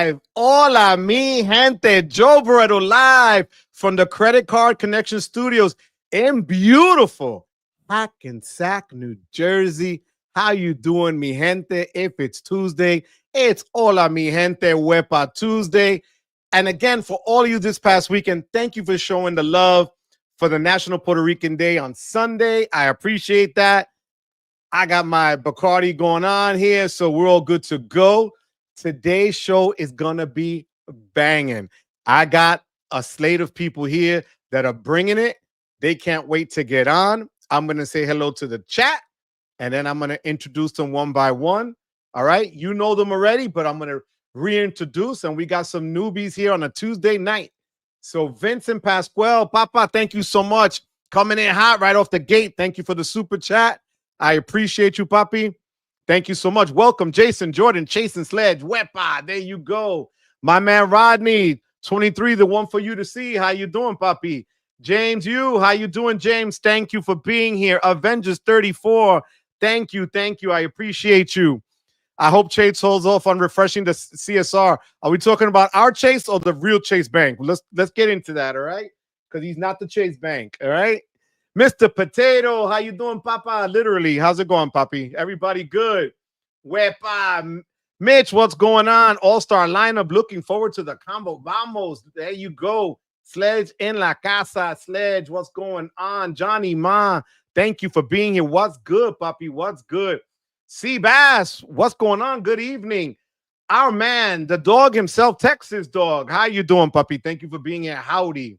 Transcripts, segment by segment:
live. Hola, mi gente. Joe Barreto live from the Credit Card Connection Studios in beautiful Hackensack, New Jersey. How you doing, mi gente? If it's Tuesday, it's Hola, mi gente. Wepa Tuesday. And again, for all of you this past weekend, thank you for showing the love for the National Puerto Rican Day on Sunday. I appreciate that. I got my Bacardi going on here, so we're all good to go. Today's show is going to be banging. I got a slate of people here that are bringing it. They can't wait to get on. I'm going to say hello to the chat, and then I'm going to introduce them one by one. All right? You know them already, but I'm going to reintroduce, and we got some newbies here on a Tuesday night. So Vincent Pasquale, Papa, thank you so much. Coming in hot right off the gate. Thank you for the super chat. I appreciate you, Papi. Thank you so much. Welcome, Jason Jordan, Chasing Sledge. Wepa, there you go. My man Rodney, 23, the one for you to see. How you doing, Papi? James, how you doing, James? Thank you for being here. Avengers 34, thank you. I appreciate you. I hope Chase holds off on refreshing the CSR. Are we talking about our Chase or the real Chase Bank? Let's get into that, all right? Because he's not the Chase Bank, all right? Mr. Potato, how you doing, Papa? Literally, how's it going, Papi? Everybody good? Wepa. Mitch, what's going on? All-star lineup. Looking forward to the combo. Vamos. There you go. Sledge in la casa. Sledge, what's going on? Johnny Ma, thank you for being here. What's good, Papi? What's good? Seabass, what's going on? Good evening. Our man, the dog himself, Texas Dog. How you doing, Papi? Thank you for being here. Howdy.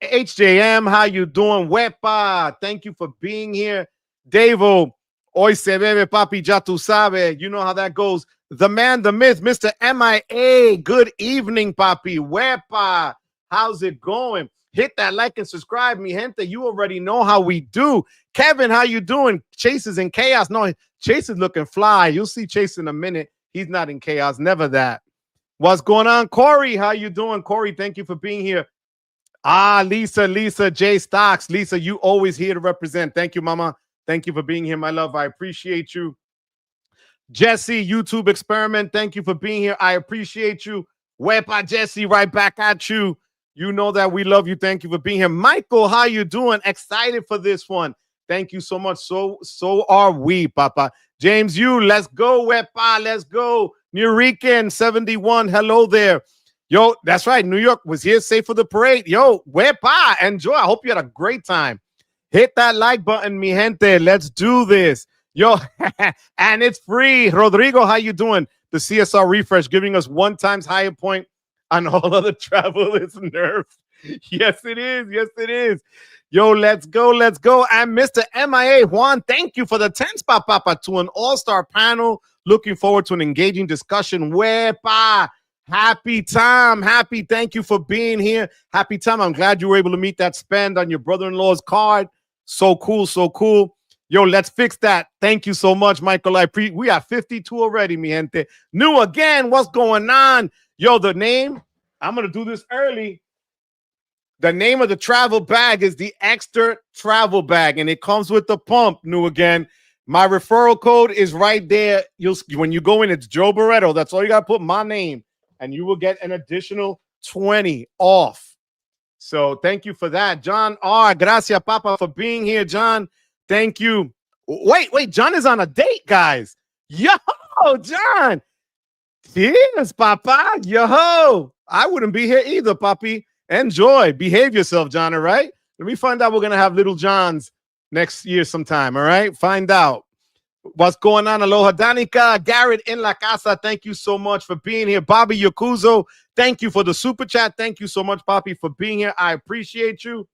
HJM, how you doing? Wepa, thank you for being here. Davo, hoy se bebe, papi, ya tú sabes. You know how that goes. The man, the myth, Mr. MIA. Good evening, papi. Wepa, how's it going? Hit that like and subscribe, mi gente. You already know how we do. Kevin, how you doing? Chase is in chaos. No, Chase is looking fly. You'll see Chase in a minute. He's not in chaos. Never that. What's going on? Corey, how you doing? Corey, thank you for being here. Lisa, J Stocks. Lisa, you always here to represent. Thank you, Mama. Thank you for being here, my love. I appreciate you. Jesse, YouTube Experiment. Thank you for being here. I appreciate you. Wepa, Jesse, right back at you. You know that we love you. Thank you for being here. Michael, how you doing? Excited for this one. Thank you so much. So are we, Papa. James, let's go, Wepa. Let's go. Nurican 71. Hello there. Yo, that's right. New York was here safe for the parade. Yo, wepa, enjoy. I hope you had a great time. Hit that like button, mi gente. Let's do this. Yo, and it's free. Rodrigo, how you doing? The CSR refresh giving us 1 times higher point on all other travel is nerfed. Yes, it is. Yes, it is. Yo, let's go. And Mr. MIA, Juan, thank you for the 10 spot, Papa, to an all-star panel. Looking forward to an engaging discussion. Wepa. Happy time. Thank you for being here. Happy time. I'm glad you were able to meet that spend on your brother-in-law's card. So cool. Yo, let's fix that. Thank you so much, Michael. We have 52 already, mi gente. New again. What's going on? Yo, the name, I'm going to do this early. The name of the travel bag is the Ekster travel bag, and it comes with the pump, new again. My referral code is right there. When you go in, it's Joe Barreto. That's all you got to put, my name. And you will get an additional 20 off. So thank you for that. John R. Gracias, Papa, for being here, John. Thank you. Wait. John is on a date, guys. Yo, John. Cheers, Papa. Yo. I wouldn't be here either, Papi. Enjoy. Behave yourself, John, all right? Let me find out we're going to have little Johns next year sometime, all right? Find out. What's going on? Aloha Danica, Garrett in la casa. Thank you so much for being here. Bobby Yakuzo, thank you for the super chat. Thank you so much, Papi, for being here. I appreciate you.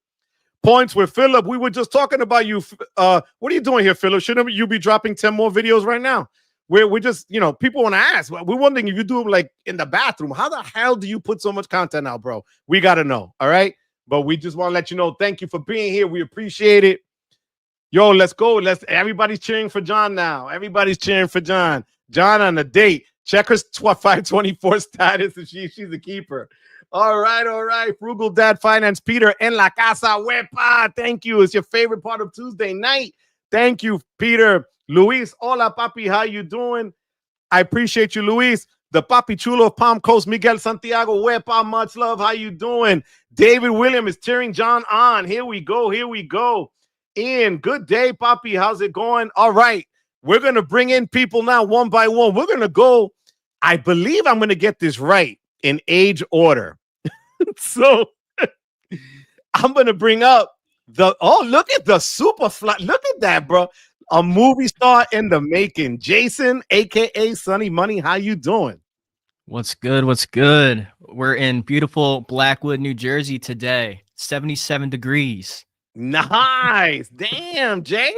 Points with Philip. We were just talking about you. What are you doing here, Philip? Shouldn't you be dropping 10 more videos right now? We're just, people want to ask. We're wondering if you do them like in the bathroom. How the hell do you put so much content out, bro? We got to know. All right. But we just want to let you know. Thank you for being here. We appreciate it. Yo, let's go. Everybody's cheering for John now. Everybody's cheering for John. John on a date. Check her 524 status if she's a keeper. All right. Frugal Dad Finance. Peter en la casa. Wepa. Thank you. It's your favorite part of Tuesday night. Thank you, Peter. Luis, hola, papi. How you doing? I appreciate you, Luis. The Papi Chulo of Palm Coast, Miguel Santiago Huepa, much love. How you doing? David William is cheering John on. Here we go. Here we go. Ian, good day, Papi. How's it going? All right. We're going to bring in people now one by one. We're going to go. I believe I'm going to get this right in age order. So I'm going to bring up look at the super fly. Look at that, bro. A movie star in the making. Jason, a.k.a. Sunny Money. How you doing? What's good? What's good? We're in beautiful Blackwood, New Jersey today. 77 degrees. Nice. Damn, Jay.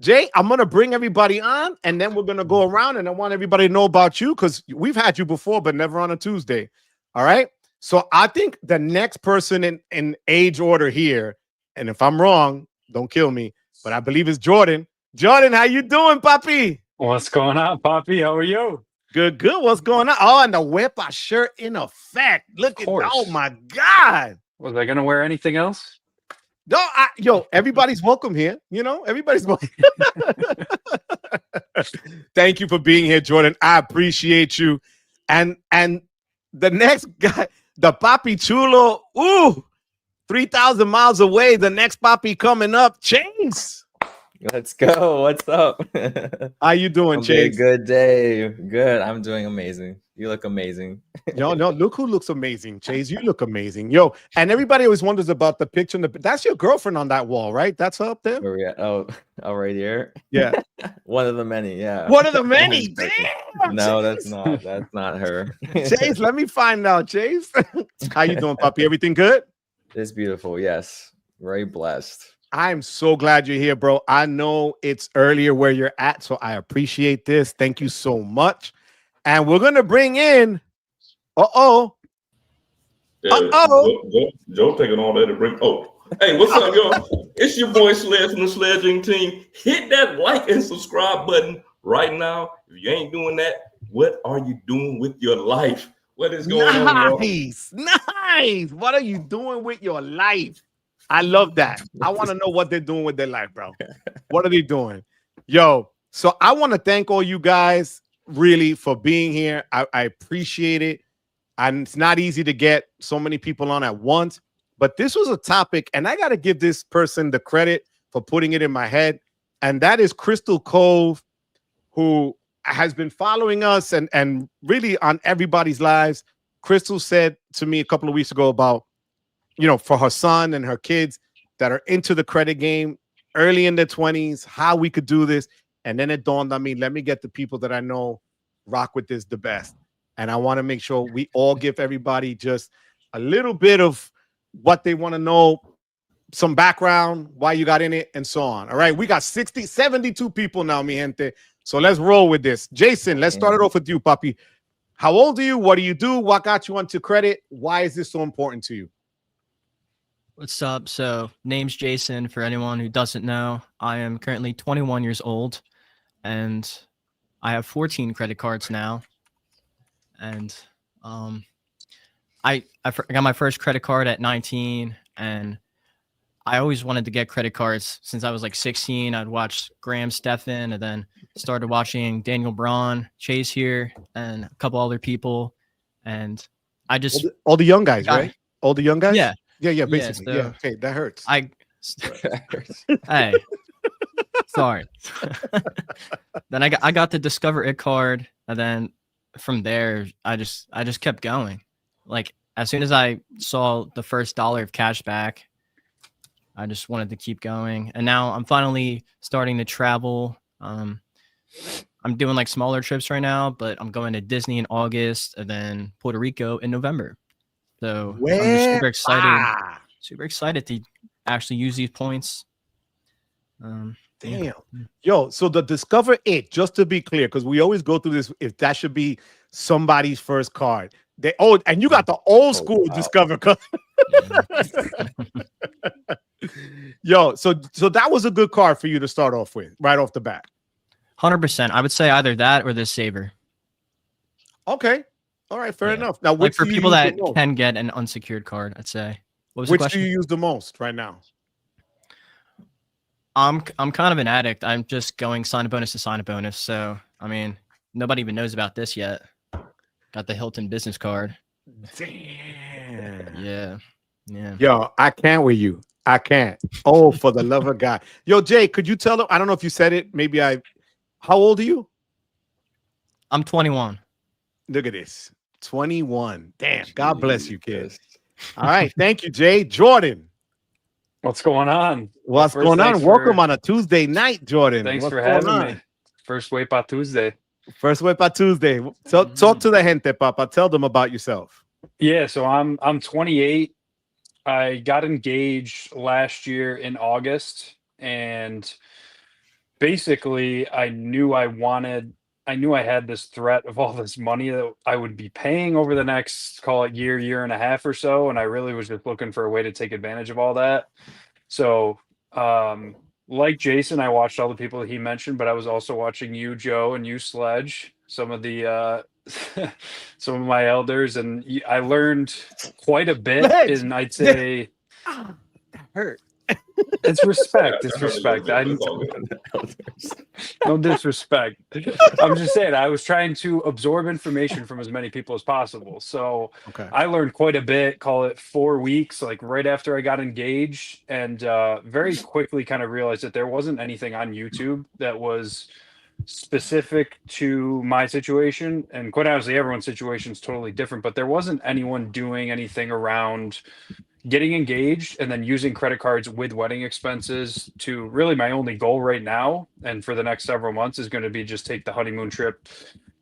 Jay, I'm going to bring everybody on, and then we're going to go around, and I want everybody to know about you because we've had you before, but never on a Tuesday. All right? So I think the next person in age order here, and if I'm wrong, don't kill me, but I believe it's Jordan. Jordan, how you doing, Papi? What's going on, Papi? How are you? Good, good. What's going on? Oh, and the Huepa shirt in effect. Look at, oh my God. Was I gonna wear anything else? No, everybody's welcome here. You know, everybody's welcome. Thank you for being here, Jordan. I appreciate you. And the next guy, the Papi Chulo, 3,000 miles away. The next Papi coming up, Chase. Let's go. What's up? How you doing, Chase? Good day. Good. I'm doing amazing. You look amazing. No, look who looks amazing, Chase. You look amazing. Yo, and everybody always wonders about the picture. That's your girlfriend on that wall, right? That's her up there? Where we at? Oh, right here. Yeah. One of the many, yeah. One of the many. Damn. No, Chase. that's not her. Chase, let me find out, Chase. How you doing, puppy? Everything good? It's beautiful, yes. Very blessed. I'm so glad you're here, bro. I know it's earlier where you're at, so I appreciate this. Thank you so much. And we're going to bring in, Joe taking all that to bring, hey, what's up, y'all? It's your boy Sledge from the Sledging Team. Hit that like and subscribe button right now. If you ain't doing that, what are you doing with your life? What is going on, y'all? Nice. What are you doing with your life? I love that. I want to know what they're doing with their life, bro. What are they doing? Yo, so I want to thank all you guys really for being here. I appreciate it. And it's not easy to get so many people on at once, but this was a topic, and I got to give this person the credit for putting it in my head. And that is Crystal Cove, who has been following us and really on everybody's lives. Crystal said to me a couple of weeks ago about, for her son and her kids that are into the credit game early in their 20s, how we could do this. And then it dawned on me, let me get the people that I know rock with this the best. And I want to make sure we all give everybody just a little bit of what they want to know, some background, why you got in it, and so on. All right, we got 72 people now, mi gente. So let's roll with this. Jason, let's start it off with you, Papi. How old are you? What do you do? What got you onto credit? Why is this so important to you? What's up? So, name's Jason. For anyone who doesn't know, I am currently 21 years old, and I have 14 credit cards now. And I got my first credit card at 19, and I always wanted to get credit cards since I was like 16. I'd watch Graham Stephan, and then started watching Daniel Braun, Chase here, and a couple other people. And I just all the young guys, right? All the young guys. Yeah, basically. Yeah. Okay, that hurts. Hey, sorry. Then I got the Discover It card, and then from there I just kept going. Like as soon as I saw the first $1 of cash back, I just wanted to keep going. And now I'm finally starting to travel. I'm doing like smaller trips right now, but I'm going to Disney in August and then Puerto Rico in November. So I'm just super excited to actually use these points. Damn. Yo, so the Discover It, just to be clear, because we always go through this, if that should be somebody's first card. And you got the old school Discover card. Yo, so that was a good card for you to start off with, right off the bat. 100%. I would say either that or the Saver. Okay. All right, fair enough. Now, like for people that can get an unsecured card, I'd say. What was which the question? Do you use the most right now? I'm kind of an addict. I'm just going sign a bonus to sign a bonus. So I mean, nobody even knows about this yet. Got the Hilton business card. Damn. Yeah. Yeah. Yo, I can't with you. I can't. Oh, for the love of God. Yo, Jay, could you tell them? I don't know if you said it. Maybe how old are you? I'm 21. Look at this. 21. Damn. God bless you, kid. Jesus. All right. Thank you, Jay. Jordan. What's going on? What's First, going on? thanks Welcome for- on a Tuesday night, Jordan. Thanks What's for going having on? me. First Wait by Tuesday. First Way by Tuesday. So, talk to the gente, Papa. Tell them about yourself. Yeah, so I'm 28. I got engaged last year in August, and basically I knew I had this threat of all this money that I would be paying over the next, call it year and a half or so, and I really was just looking for a way to take advantage of all that. So like Jason, I watched all the people that he mentioned, but I was also watching you, Joe, and you, Sledge, some of the some of my elders, and I learned quite a bit. Sledge! And I'd say Ah, that hurt. it's respect. Yeah, It's I heard a little respect. bit, I but it's all good. no disrespect. I'm just saying I was trying to absorb information from as many people as possible. So Okay. I learned quite a bit, call it 4 weeks, like right after I got engaged, and very quickly kind of realized that there wasn't anything on YouTube that was specific to my situation. And quite honestly, everyone's situation is totally different, but there wasn't anyone doing anything around getting engaged and then using credit cards with wedding expenses. To really my only goal right now and for the next several months is going to be just take the honeymoon trip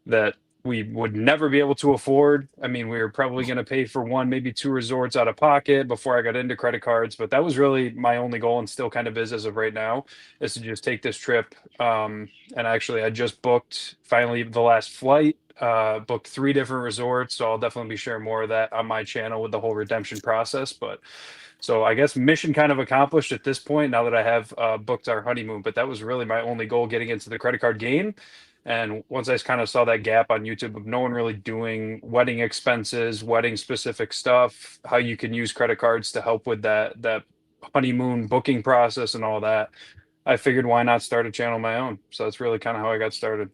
that we would never be able to afford. I mean, we were probably going to pay for one, maybe two resorts out of pocket before I got into credit cards, but that was really my only goal, and still kind of is as of right now, is to just take this trip. And actually I just booked finally the last flight, booked 3 different resorts, so I'll definitely be sharing more of that on my channel with the whole redemption process. But so I guess mission kind of accomplished at this point now that I have booked our honeymoon. But that was really my only goal, getting into the credit card game. And once I kind of saw that gap on YouTube of no one really doing wedding expenses, wedding specific stuff, how you can use credit cards to help with that honeymoon booking process and all that, I figured why not start a channel of my own. So that's really kind of how I got started.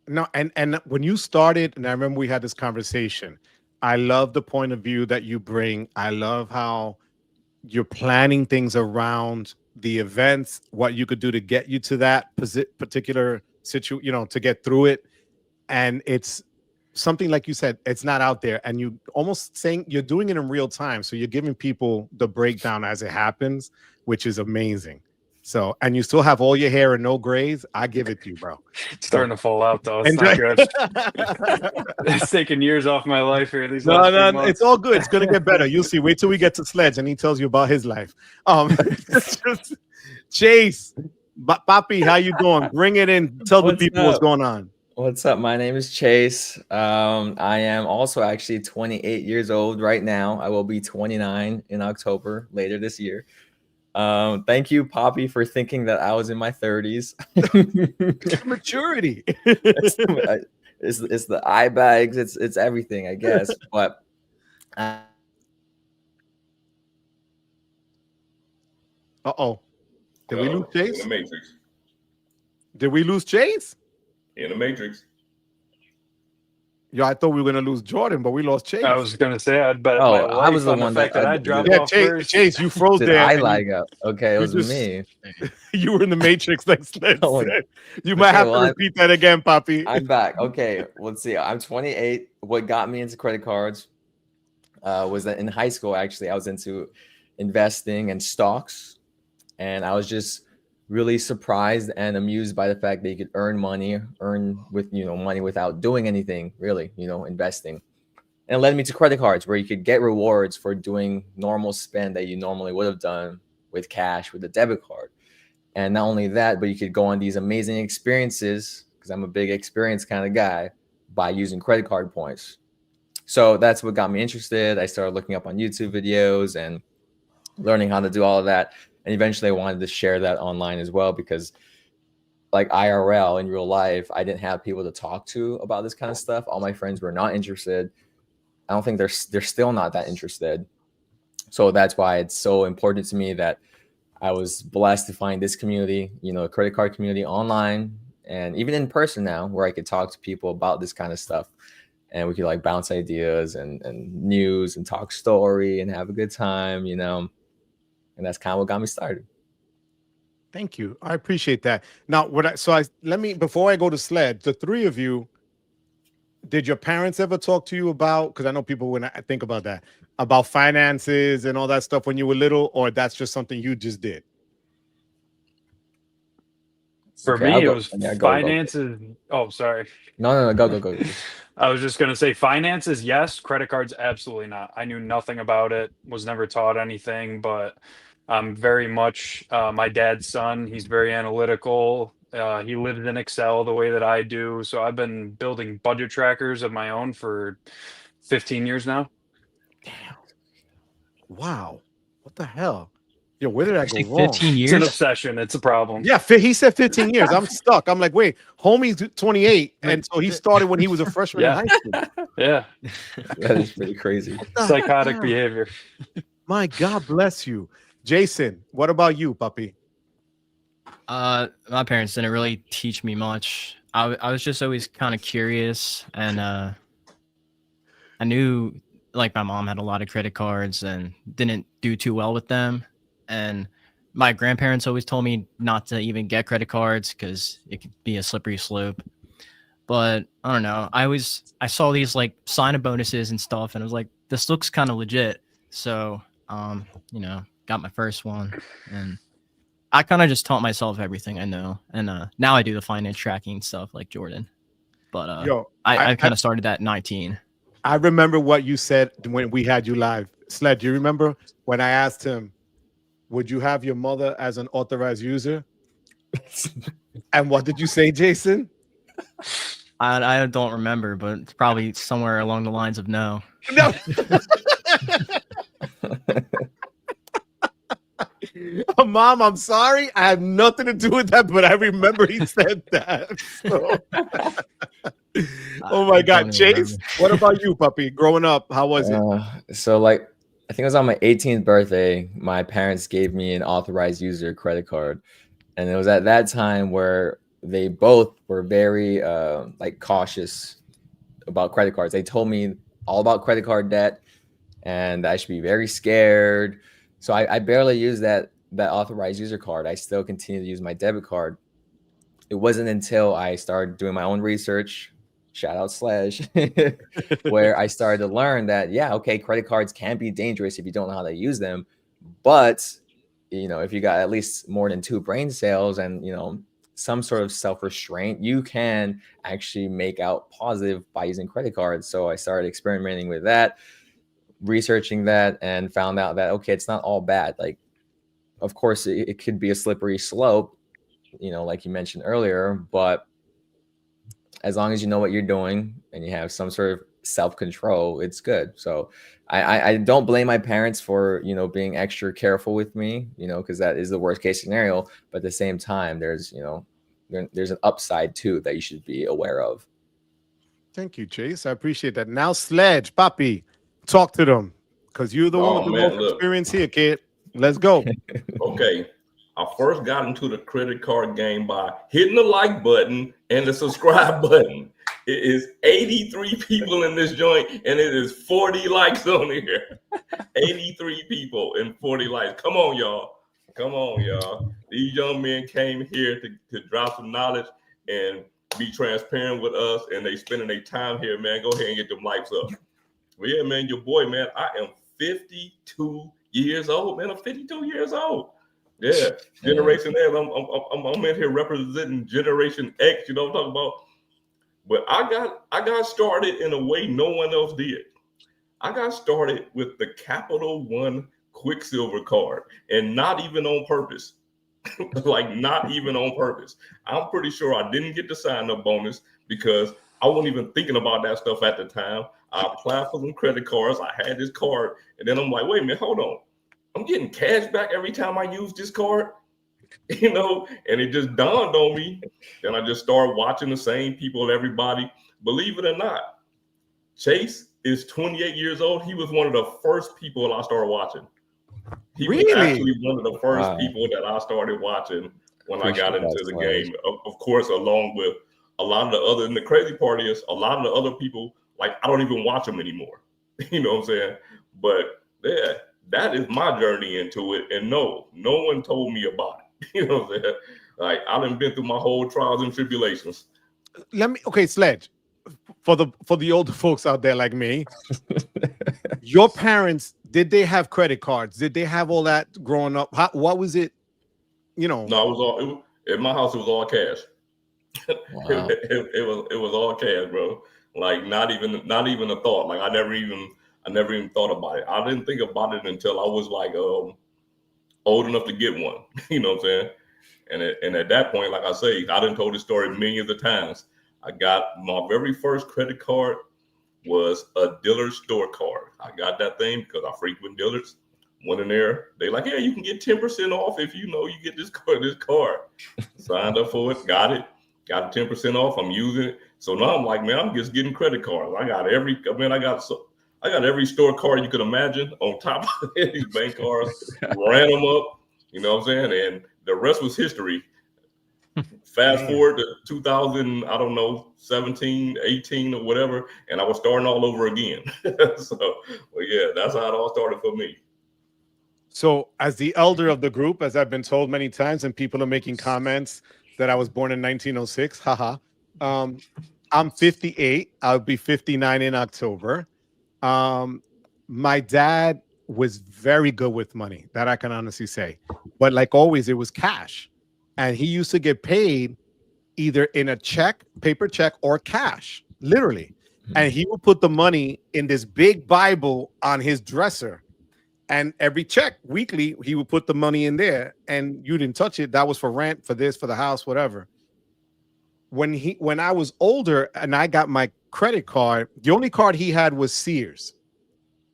No, and when you started, and I remember we had this conversation, I love the point of view that you bring. I love how you're planning things around the events, what you could do to get you to that particular situation, to get through it. And it's something, like you said, it's not out there, and you almost saying you're doing it in real time. So you're giving people the breakdown as it happens, which is amazing. So, and you still have all your hair and no grays. I give it to you, bro. It's starting to fall out though. It's not good. It's taking years off my life here. These last few No, months. it's all good. It's gonna get better. You'll see. Wait till we get to Sledge and he tells you about his life. Just Chase, Papi, how you doing? Bring it in. Tell the What's people what's up? going on. What's up? My name is Chase. I am also actually 28 years old right now. I will be 29 in October later this year. Thank you, Poppy, for thinking that I was in my 30s. Maturity. it's the eye bags. It's everything, I guess. But Uh-oh. Did we lose In Chase? the Matrix. Did we lose Chase? In the Matrix. Yo, I thought we were gonna lose Jordan, but we lost Chase. I was gonna say I'd bet Oh, my I life was the on one the fact that- that I dropped yeah, off Chase, first. Chase, you froze did there. I and you- lag up? Okay, it you was just- me. You were in the Matrix, like Sledge Oh, said. You might okay, have well, to repeat that again, Papi. I'm back. Okay, let's see. I'm 28. What got me into credit cards was that in high school, actually, I was into investing and stocks. And I was just really surprised and amused by the fact that you could earn money with, money without doing anything, really, investing. And it led me to credit cards, where you could get rewards for doing normal spend that you normally would have done with cash, with a debit card. And not only that, but you could go on these amazing experiences, because I'm a big experience kind of guy, by using credit card points. So that's what got me interested. I started looking up on YouTube videos and learning how to do all of that. And eventually I wanted to share that online as well, because like IRL, in real life, I didn't have people to talk to about this kind of stuff. All my friends were not interested. I don't think they're still not that interested. So that's why it's so important to me that I was blessed to find this community, a credit card community online and even in person now, where I could talk to people about this kind of stuff. and we could like bounce ideas and news and talk story and have a good time, you know. And that's kind of what got me started. Thank you. I appreciate that. Now, before I go to Sled, the three of you, did your parents ever talk to you about, because I know people, when I think about that, about finances and all that stuff when you were little, or that's just something you just did? For Okay, me, it go. was Yeah, finances. Oh, sorry. No, go. I was just going to say finances, yes. Credit cards, absolutely not. I knew nothing about it, was never taught anything, but I'm very much my dad's son. He's very analytical. He lives in Excel the way that I do. So I've been building budget trackers of my own for 15 years now. Wow. What the hell? Yo, where did I go 15 wrong? It's an years. obsession. It's a problem. Yeah, he said 15 years. I'm stuck. I'm like, wait, homie's 28, and so he started when he was a freshman in high school. Yeah. That is pretty crazy. Psychotic behavior. My God bless you. Jason, what about you, puppy? My parents didn't really teach me much. I was just always kind of curious, and I knew like my mom had a lot of credit cards and didn't do too well with them. And my grandparents always told me not to even get credit cards because it could be a slippery slope. But I don't know. I saw these like sign-up bonuses and stuff, and I was like, this looks kind of legit. So, you know, got my first one, and I kind of just taught myself everything I know. And now I do the finance tracking stuff like Jordan. But I kind of started at 19. I remember what you said when we had you live. Sled, do you remember when I asked him, would you have your mother as an authorized user? And what did you say, Jason? I don't remember, but it's probably somewhere along the lines of no. No. Mom, I'm sorry. I had nothing to do with that, but I remember he said that. So. Oh my God. Chase, what about you, puppy? Growing up, how was it? So like, I think it was on my 18th birthday, my parents gave me an authorized user credit card. And it was at that time where they both were very like cautious about credit cards. They told me all about credit card debt and I should be very scared. So I barely used that authorized user card. I still continue to use my debit card. It wasn't until I started doing my own research, shout out Slash, where I started to learn that, yeah, okay, credit cards can be dangerous if you don't know how to use them. But, you know, if you got at least more than 2 brain cells and, you know, some sort of self-restraint, you can actually make out positive by using credit cards. So I started experimenting with that, researching that, and found out that, okay, it's not all bad. Like, of course, it could be a slippery slope, you know, like you mentioned earlier, but as long as you know what you're doing and you have some sort of self-control, it's good. So I don't blame my parents for, you know, being extra careful with me, you know, because that is the worst case scenario. But at the same time, there's, you know, there's an upside too that you should be aware of. Thank you, Chase. I appreciate that. Now, Sledge, Papi, talk to them because you're the one with the most experience here, kid. Let's go. Okay. I first got into the credit card game by hitting the like button and the subscribe button. It is 83 people in this joint, and it is 40 likes on here. 83 people and 40 likes. Come on, y'all. Come on, y'all. These young men came here to drop some knowledge and be transparent with us, and they spending their time here, man. Go ahead and get them likes up. Well, yeah, man, your boy, man, I am 52 years old, man. I'm 52 years old. Yeah, Generation X. I'm in here representing Generation X. You know what I'm talking about? But I got started in a way no one else did. I got started with the Capital One Quicksilver card, and not even on purpose. Like, not even on purpose. I'm pretty sure I didn't get the sign-up bonus because I wasn't even thinking about that stuff at the time. I applied for some credit cards. I had this card, and then I'm like, wait a minute, hold on. I'm getting cash back every time I use this card, you know, and it just dawned on me. Then I just started watching the same people, everybody. Believe it or not, Chase is 28 years old. He was one of the first people I started watching. He was actually one of the first people that I started watching when I got into the game. Of course, along with a lot of the other, and the crazy part is a lot of the other people like I don't even watch them anymore. You know what I'm saying? But yeah, that is my journey into it. And no one told me about it. You know what I'm saying? Like I done been through my whole trials and tribulations. Okay, Sledge, for the older folks out there like me, your parents, did they have credit cards? Did they have all that growing up? What was it? You know, No, at my house. It was all cash. Wow. It was all cash, bro. Like not even a thought. Like I never even thought about it. I didn't think about it until I was like old enough to get one. You know what I'm saying? And at that point, like I say, I done told this story millions of times. I got my very first credit card was a Dillard's store card. I got that thing because I frequent Dillard's. Went in there. They like, yeah, you can get 10% off if you get this card. Signed up for it, got it. Got 10% off. I'm using it. So now I'm like, man, I'm just getting credit cards. I got every store card you could imagine on top of these bank cards. Ran them up. You know what I'm saying? And the rest was history. Fast forward to 2000, I don't know, 17, 18 or whatever, and I was starting all over again. So, well, yeah, that's how it all started for me. so as the elder of the group, as I've been told many times, and people are making comments that I was born in 1906, haha. I'm 58. I'll be 59 in October. My dad was very good with money, that I can honestly say. But like always, it was cash. And he used to get paid either in a check, paper check, or cash, literally. And he would put the money in this big Bible on his dresser. And every check weekly, he would put the money in there, and you didn't touch it. That was for rent, for this, for the house, whatever. When I was older and I got my credit card, the only card he had was Sears,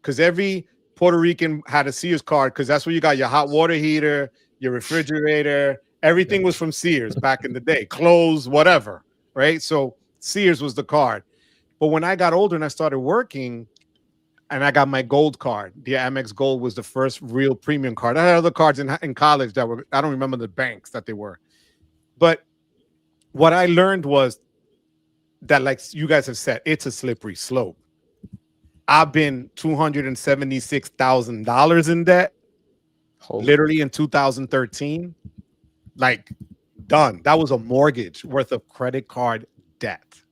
because every Puerto Rican had a Sears card, because that's where you got your hot water heater, your refrigerator. Everything was from Sears back in the day, clothes, whatever, right? So Sears was the card. But when I got older and I started working, and I got my gold card, the Amex Gold was the first real premium card. I had other cards in college that were, I don't remember the banks that they were. But what I learned was that, like you guys have said, it's a slippery slope. I've been $276,000 in debt, literally in 2013. Like, done. That was a mortgage worth of credit card debt.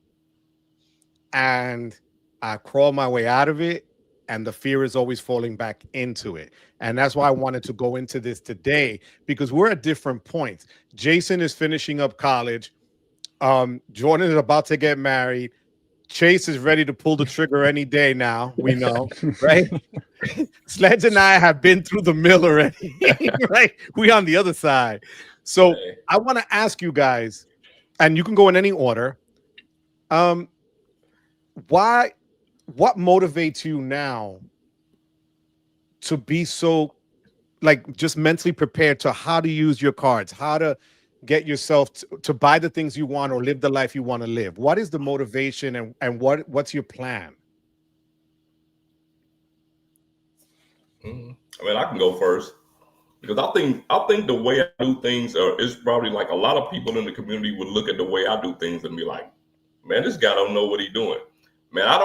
And I crawled my way out of it, and the fear is always falling back into it. And that's why I wanted to go into this today, because we're at different points. Jason is finishing up college. Jordan is about to get married. Chase is ready to pull the trigger any day now. We know, right? Sledge and I have been through the mill already, right? We on the other side. So I want to ask you guys, and you can go in any order. What motivates you now to be so, like, just mentally prepared to how to use your cards, how to get yourself to buy the things you want or live the life you want to live? What is the motivation, and what's your plan? I mean, I can go first, because I think the way I do things is probably like a lot of people in the community would look at the way I do things and be like, man, this guy don't know what he's doing. Man, I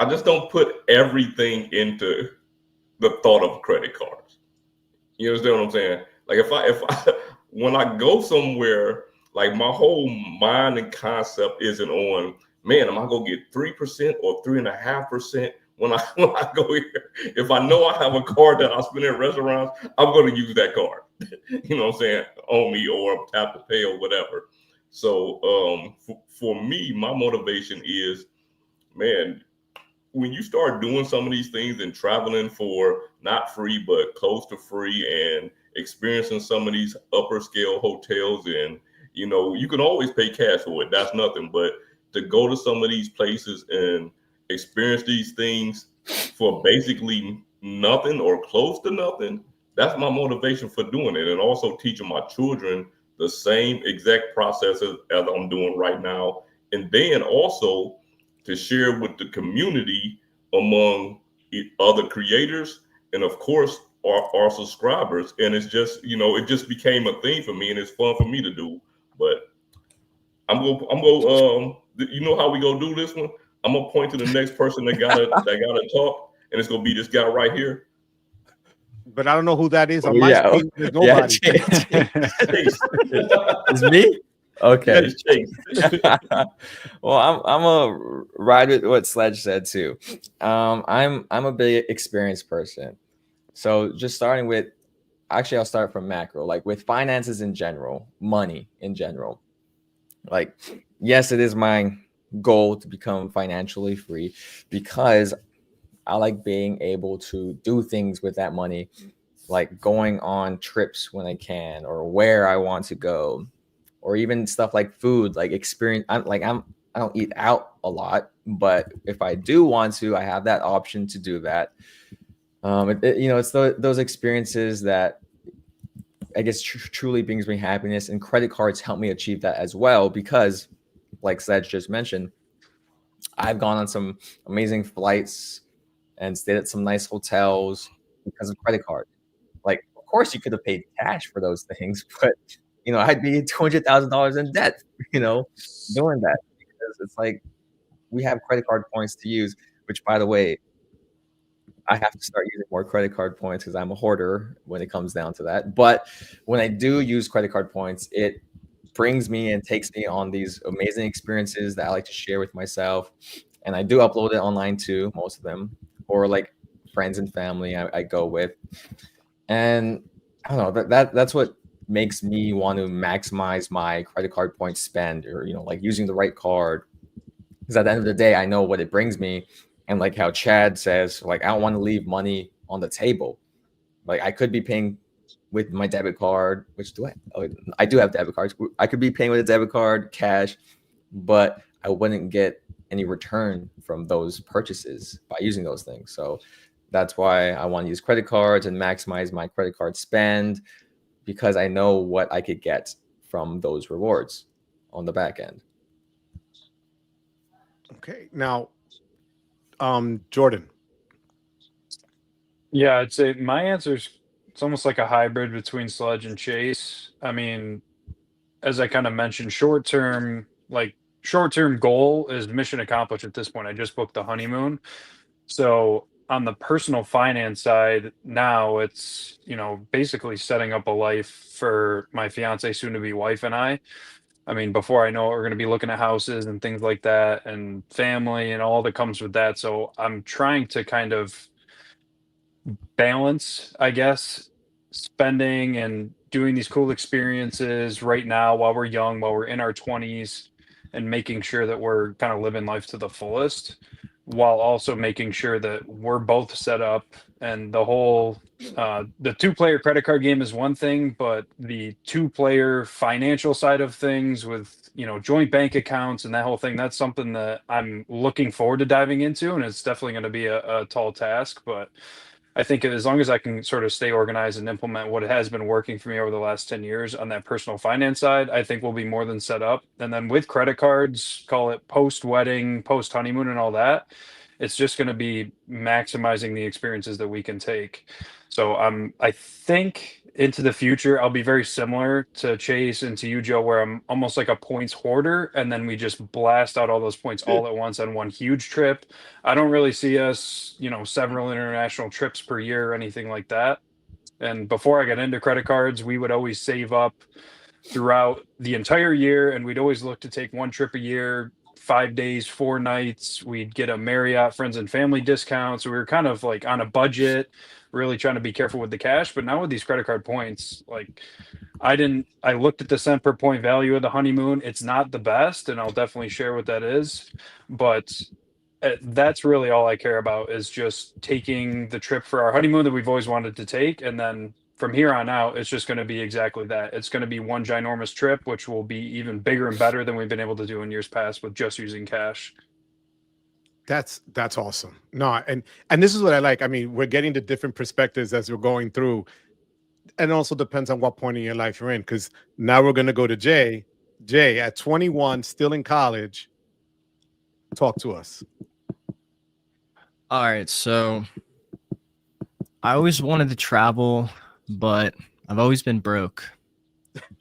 just don't put everything into the thought of credit cards. You understand what I'm saying? Like if I when I go somewhere, like my whole mind and concept isn't on, man, am I gonna get 3% or 3.5% when I go here? If I know I have a card that I spend at restaurants, I'm gonna use that card. You know what I'm saying? On me, or tap to pay or whatever. So for me, my motivation is, man, when you start doing some of these things and traveling for not free, but close to free, and experiencing some of these upper scale hotels, and, you know, you can always pay cash for it. That's nothing. But to go to some of these places and experience these things for basically nothing or close to nothing, that's my motivation for doing it. And also teaching my children the same exact process as I'm doing right now. And then also to share with the community among other creators, and of course our subscribers. And it's just, you know, it just became a thing for me, and it's fun for me to do. But I'm gonna You know how we gonna do this one? I'm gonna point to the next person that gotta talk, and it's gonna be this guy right here. But I don't know who that is. On Oh, my yeah. screen, there's nobody. Chase. It's me. Okay. It's Chase. Well, I'm a ride with what Sledge said too. I'm a big experienced person. So just starting with, actually, I'll start from macro, like with finances in general, money in general. Like, yes, it is my goal to become financially free because I like being able to do things with that money, like going on trips when I can, or where I want to go, or even stuff like food, like experience. I don't eat out a lot, but if I do want to, I have that option to do that. It's those experiences that I guess truly brings me happiness, and credit cards help me achieve that as well. Because, like Sledge just mentioned, I've gone on some amazing flights and stayed at some nice hotels because of credit card. Like, of course, you could have paid cash for those things, but I'd be $200,000 in debt, doing that, because it's like we have credit card points to use. Which, by the way, I have to start using more credit card points because I'm a hoarder when it comes down to that. But when I do use credit card points, it brings me and takes me on these amazing experiences that I like to share with myself. And I do upload it online too, most of them, or like friends and family I go with. And I don't know, that's what makes me want to maximize my credit card point spend, or, like using the right card. Because at the end of the day, I know what it brings me. And like how Chad says, like, I don't want to leave money on the table. Like, I could be paying with my debit card, which I do have debit cards. I could be paying with a debit card, cash, but I wouldn't get any return from those purchases by using those things. So that's why I want to use credit cards and maximize my credit card spend, because I know what I could get from those rewards on the back end. Okay. Now, Jordan. Yeah, I'd say my answer's it's almost like a hybrid between Sledge and Chase. I mean, as I kind of mentioned, short-term goal is mission accomplished at this point. I just booked the honeymoon. So on the personal finance side, now it's, basically setting up a life for my fiance, soon to be wife, and I. I mean, before I know it, we're going to be looking at houses and things like that, and family and all that comes with that. So I'm trying to kind of balance, I guess, spending and doing these cool experiences right now while we're young, while we're in our 20s, and making sure that we're kind of living life to the fullest, while also making sure that we're both set up. And the whole the 2-player credit card game is one thing, but the 2-player financial side of things with joint bank accounts and that whole thing, that's something that I'm looking forward to diving into, and it's definitely going to be a tall task. But I think as long as I can sort of stay organized and implement what has been working for me over the last 10 years on that personal finance side, I think we'll be more than set up. And then with credit cards, call it post-wedding, post-honeymoon and all that, it's just going to be maximizing the experiences that we can take. So I think into the future, I'll be very similar to Chase and to you, Joe, where I'm almost like a points hoarder, and then we just blast out all those points all at once on one huge trip. I don't really see us, several international trips per year or anything like that. And before I got into credit cards, we would always save up throughout the entire year, and we'd always look to take one trip a year, 5 days, 4 nights. We'd get a Marriott friends and family discount. So we were kind of like on a budget, really trying to be careful with the cash. But now with these credit card points, like I looked at the cent per point value of the honeymoon. It's not the best, and I'll definitely share what that is. But that's really all I care about, is just taking the trip for our honeymoon that we've always wanted to take. And then from here on out, it's just going to be exactly that. It's going to be one ginormous trip, which will be even bigger and better than we've been able to do in years past with just using cash. That's awesome. No, and this is what I like. I mean, we're getting the different perspectives as we're going through. And it also depends on what point in your life you're in, because now we're going to go to Jay. Jay, at 21, still in college, talk to us. All right, so I always wanted to travel, but I've always been broke.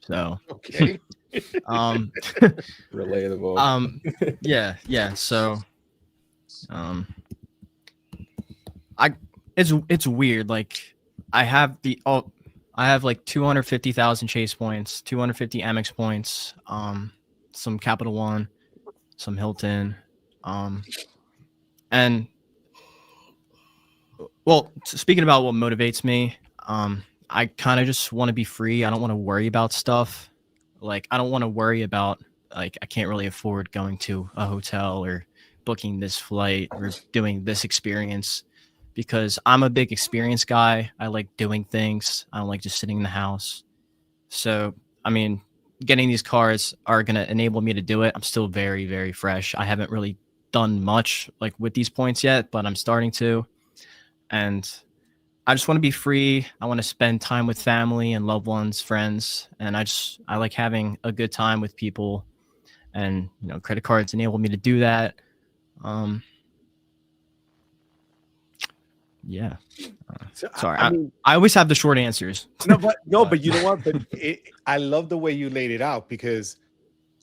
So Okay. Relatable. Yeah. So, it's weird. Like, I have like 250,000 Chase points, 250 Amex points, some Capital One, some Hilton, and well, speaking about what motivates me, I kind of just want to be free. I don't want to worry about stuff. Like, I don't want to worry about, like, I can't really afford going to a hotel or booking this flight or doing this experience, because I'm a big experience guy. I like doing things. I don't like just sitting in the house. So, I mean, getting these cars are going to enable me to do it. I'm still very, very fresh. I haven't really done much like with these points yet, but I'm starting to. And I just want to be free. I want to spend time with family and loved ones, friends. And I like having a good time with people, and, you know, credit cards enable me to do that. Yeah. Sorry. I always have the short answers. But you know what? But I love the way you laid it out, because,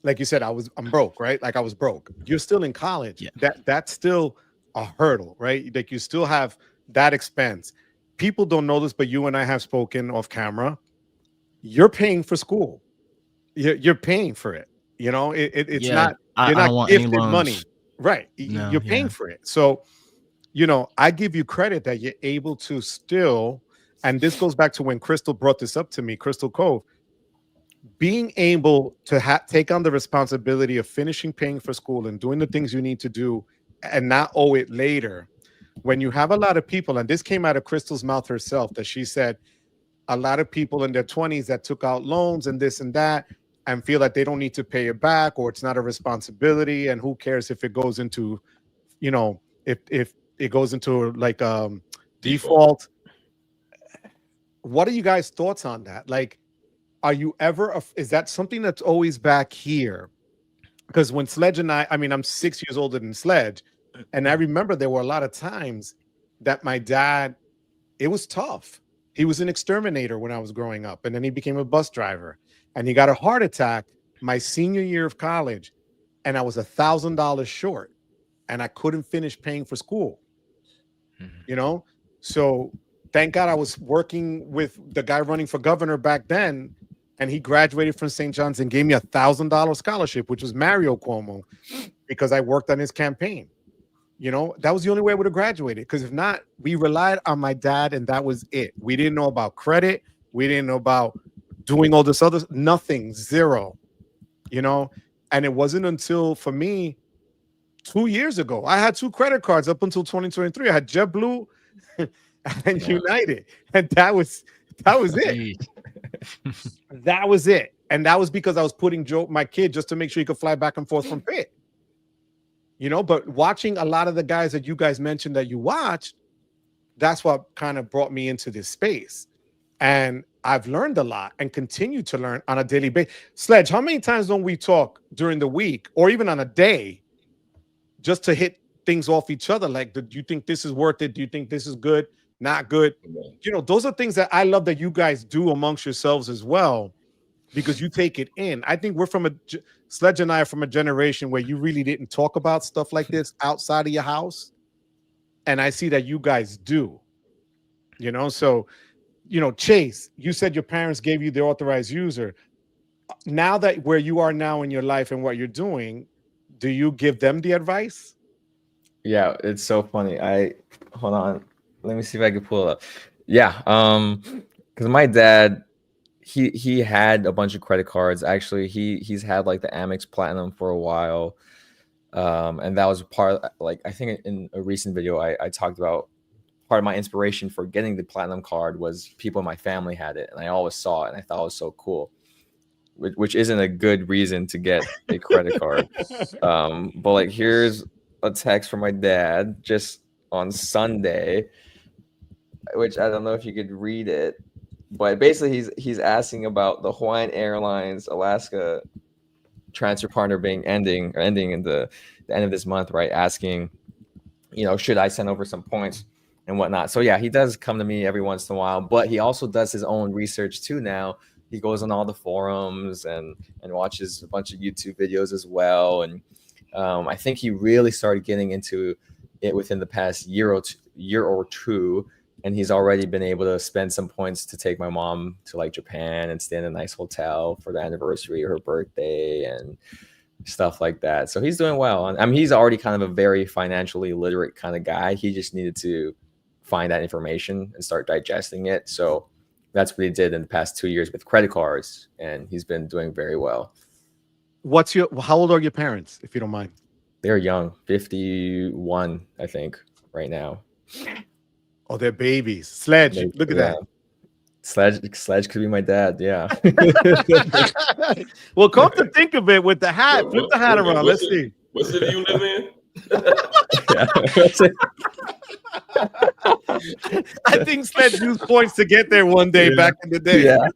like you said, I'm broke, right? Like, I was broke. You're still in college. Yeah. That's still a hurdle, right? Like, you still have that expense. People don't know this, but you and I have spoken off camera. You're paying for school. You're paying for it. You know, it's not. You're not gifted money, right? No, you're paying for it. So, you know, I give you credit that you're able to still, and this goes back to when Crystal brought this up to me, Crystal Cove, being able to take on the responsibility of finishing paying for school and doing the things you need to do and not owe it later. When you have a lot of people, and this came out of Crystal's mouth herself, that she said a lot of people in their 20s that took out loans and this and that and feel that they don't need to pay it back, or it's not a responsibility, and who cares if it goes into, you know, if it goes into like default. What are you guys' thoughts on that? Like, are you ever, is that something that's always back here? Because when Sledge and I mean, I'm 6 years older than Sledge, and I remember there were a lot of times that my dad, it was tough. He was an exterminator when I was growing up, and then he became a bus driver, and he got a heart attack my senior year of college, and I was $1,000 short, and I couldn't finish paying for school. You know, so thank God I was working with the guy running for governor back then, and he graduated from St. John's and gave me $1,000 scholarship, which was Mario Cuomo, because I worked on his campaign. You know, that was the only way I would have graduated, because if not, we relied on my dad, and that was it. We didn't know about credit. We didn't know about doing all this other, nothing, zero, you know. And it wasn't until, for me, 2 years ago, I had 2 credit cards up until 2023. I had JetBlue and United, and that was it. That was it. And that was because I was putting my kid, just to make sure he could fly back and forth from Pitt. You know, but watching a lot of the guys that you guys mentioned that you watched, that's what kind of brought me into this space. And I've learned a lot and continue to learn on a daily basis. Sledge, how many times don't we talk during the week or even on a day just to hit things off each other? Like, do you think this is worth it? Do you think this is good? Not good? You know, those are things that I love that you guys do amongst yourselves as well, because you take it in. I think Sledge and I are from a generation where you really didn't talk about stuff like this outside of your house. And I see that you guys do, you know? So, you know, Chase, you said your parents gave you the authorized user. Now that where you are now in your life and what you're doing, do you give them the advice? Yeah, it's so funny. Hold on. Let me see if I can pull it up. Yeah. Because my dad, he had a bunch of credit cards. Actually, he's had like the Amex Platinum for a while. And that was part, like, I think in a recent video, I talked about part of my inspiration for getting the Platinum card was people in my family had it. And I always saw it, and I thought it was so cool, which isn't a good reason to get a credit card. But like, here's a text from my dad just on Sunday, which I don't know if you could read it, but basically he's asking about the Hawaiian Airlines Alaska transfer partner ending in the end of this month, right? Asking, you know, should I send over some points and whatnot. So yeah, he does come to me every once in a while, but he also does his own research too now, he goes on all the forums and watches a bunch of YouTube videos as well. And I think he really started getting into it within the past year or two. And he's already been able to spend some points to take my mom to like Japan and stay in a nice hotel for the anniversary or her birthday and stuff like that. So he's doing well. And I mean, he's already kind of a very financially literate kind of guy. He just needed to find that information and start digesting it. So that's what he did in the past 2 years with credit cards. And he's been doing very well. How old are your parents, if you don't mind? They're young, 51, I think, right now. Oh, they're babies. Sledge, look at that. Sledge could be my dad. Yeah. Well, come to think of it, with the hat, flip the hat around. Let's see. What city you live in? I think Sledge used points to get there one day back in the day. Yeah.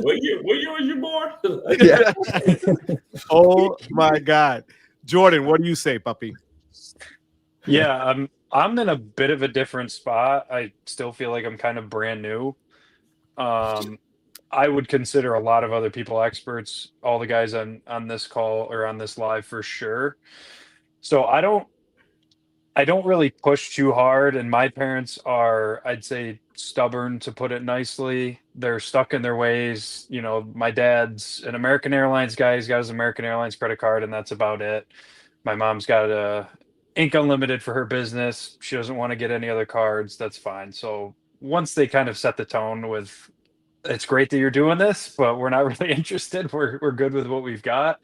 What year was you born? Yeah. Oh my God. Jordan, what do you say, puppy? Yeah, I'm in a bit of a different spot. I still feel like I'm kind of brand new. I would consider a lot of other people experts, all the guys on this call or on this live for sure. So I don't really push too hard, and my parents are, I'd say, stubborn, to put it nicely. They're stuck in their ways. You know, my dad's an American Airlines guy. He's got his American Airlines credit card, and that's about it. My mom's got a Ink Unlimited for her business. She doesn't want to get any other cards. That's fine. So once they kind of set the tone with, it's great that you're doing this, but we're not really interested. We're good with what we've got.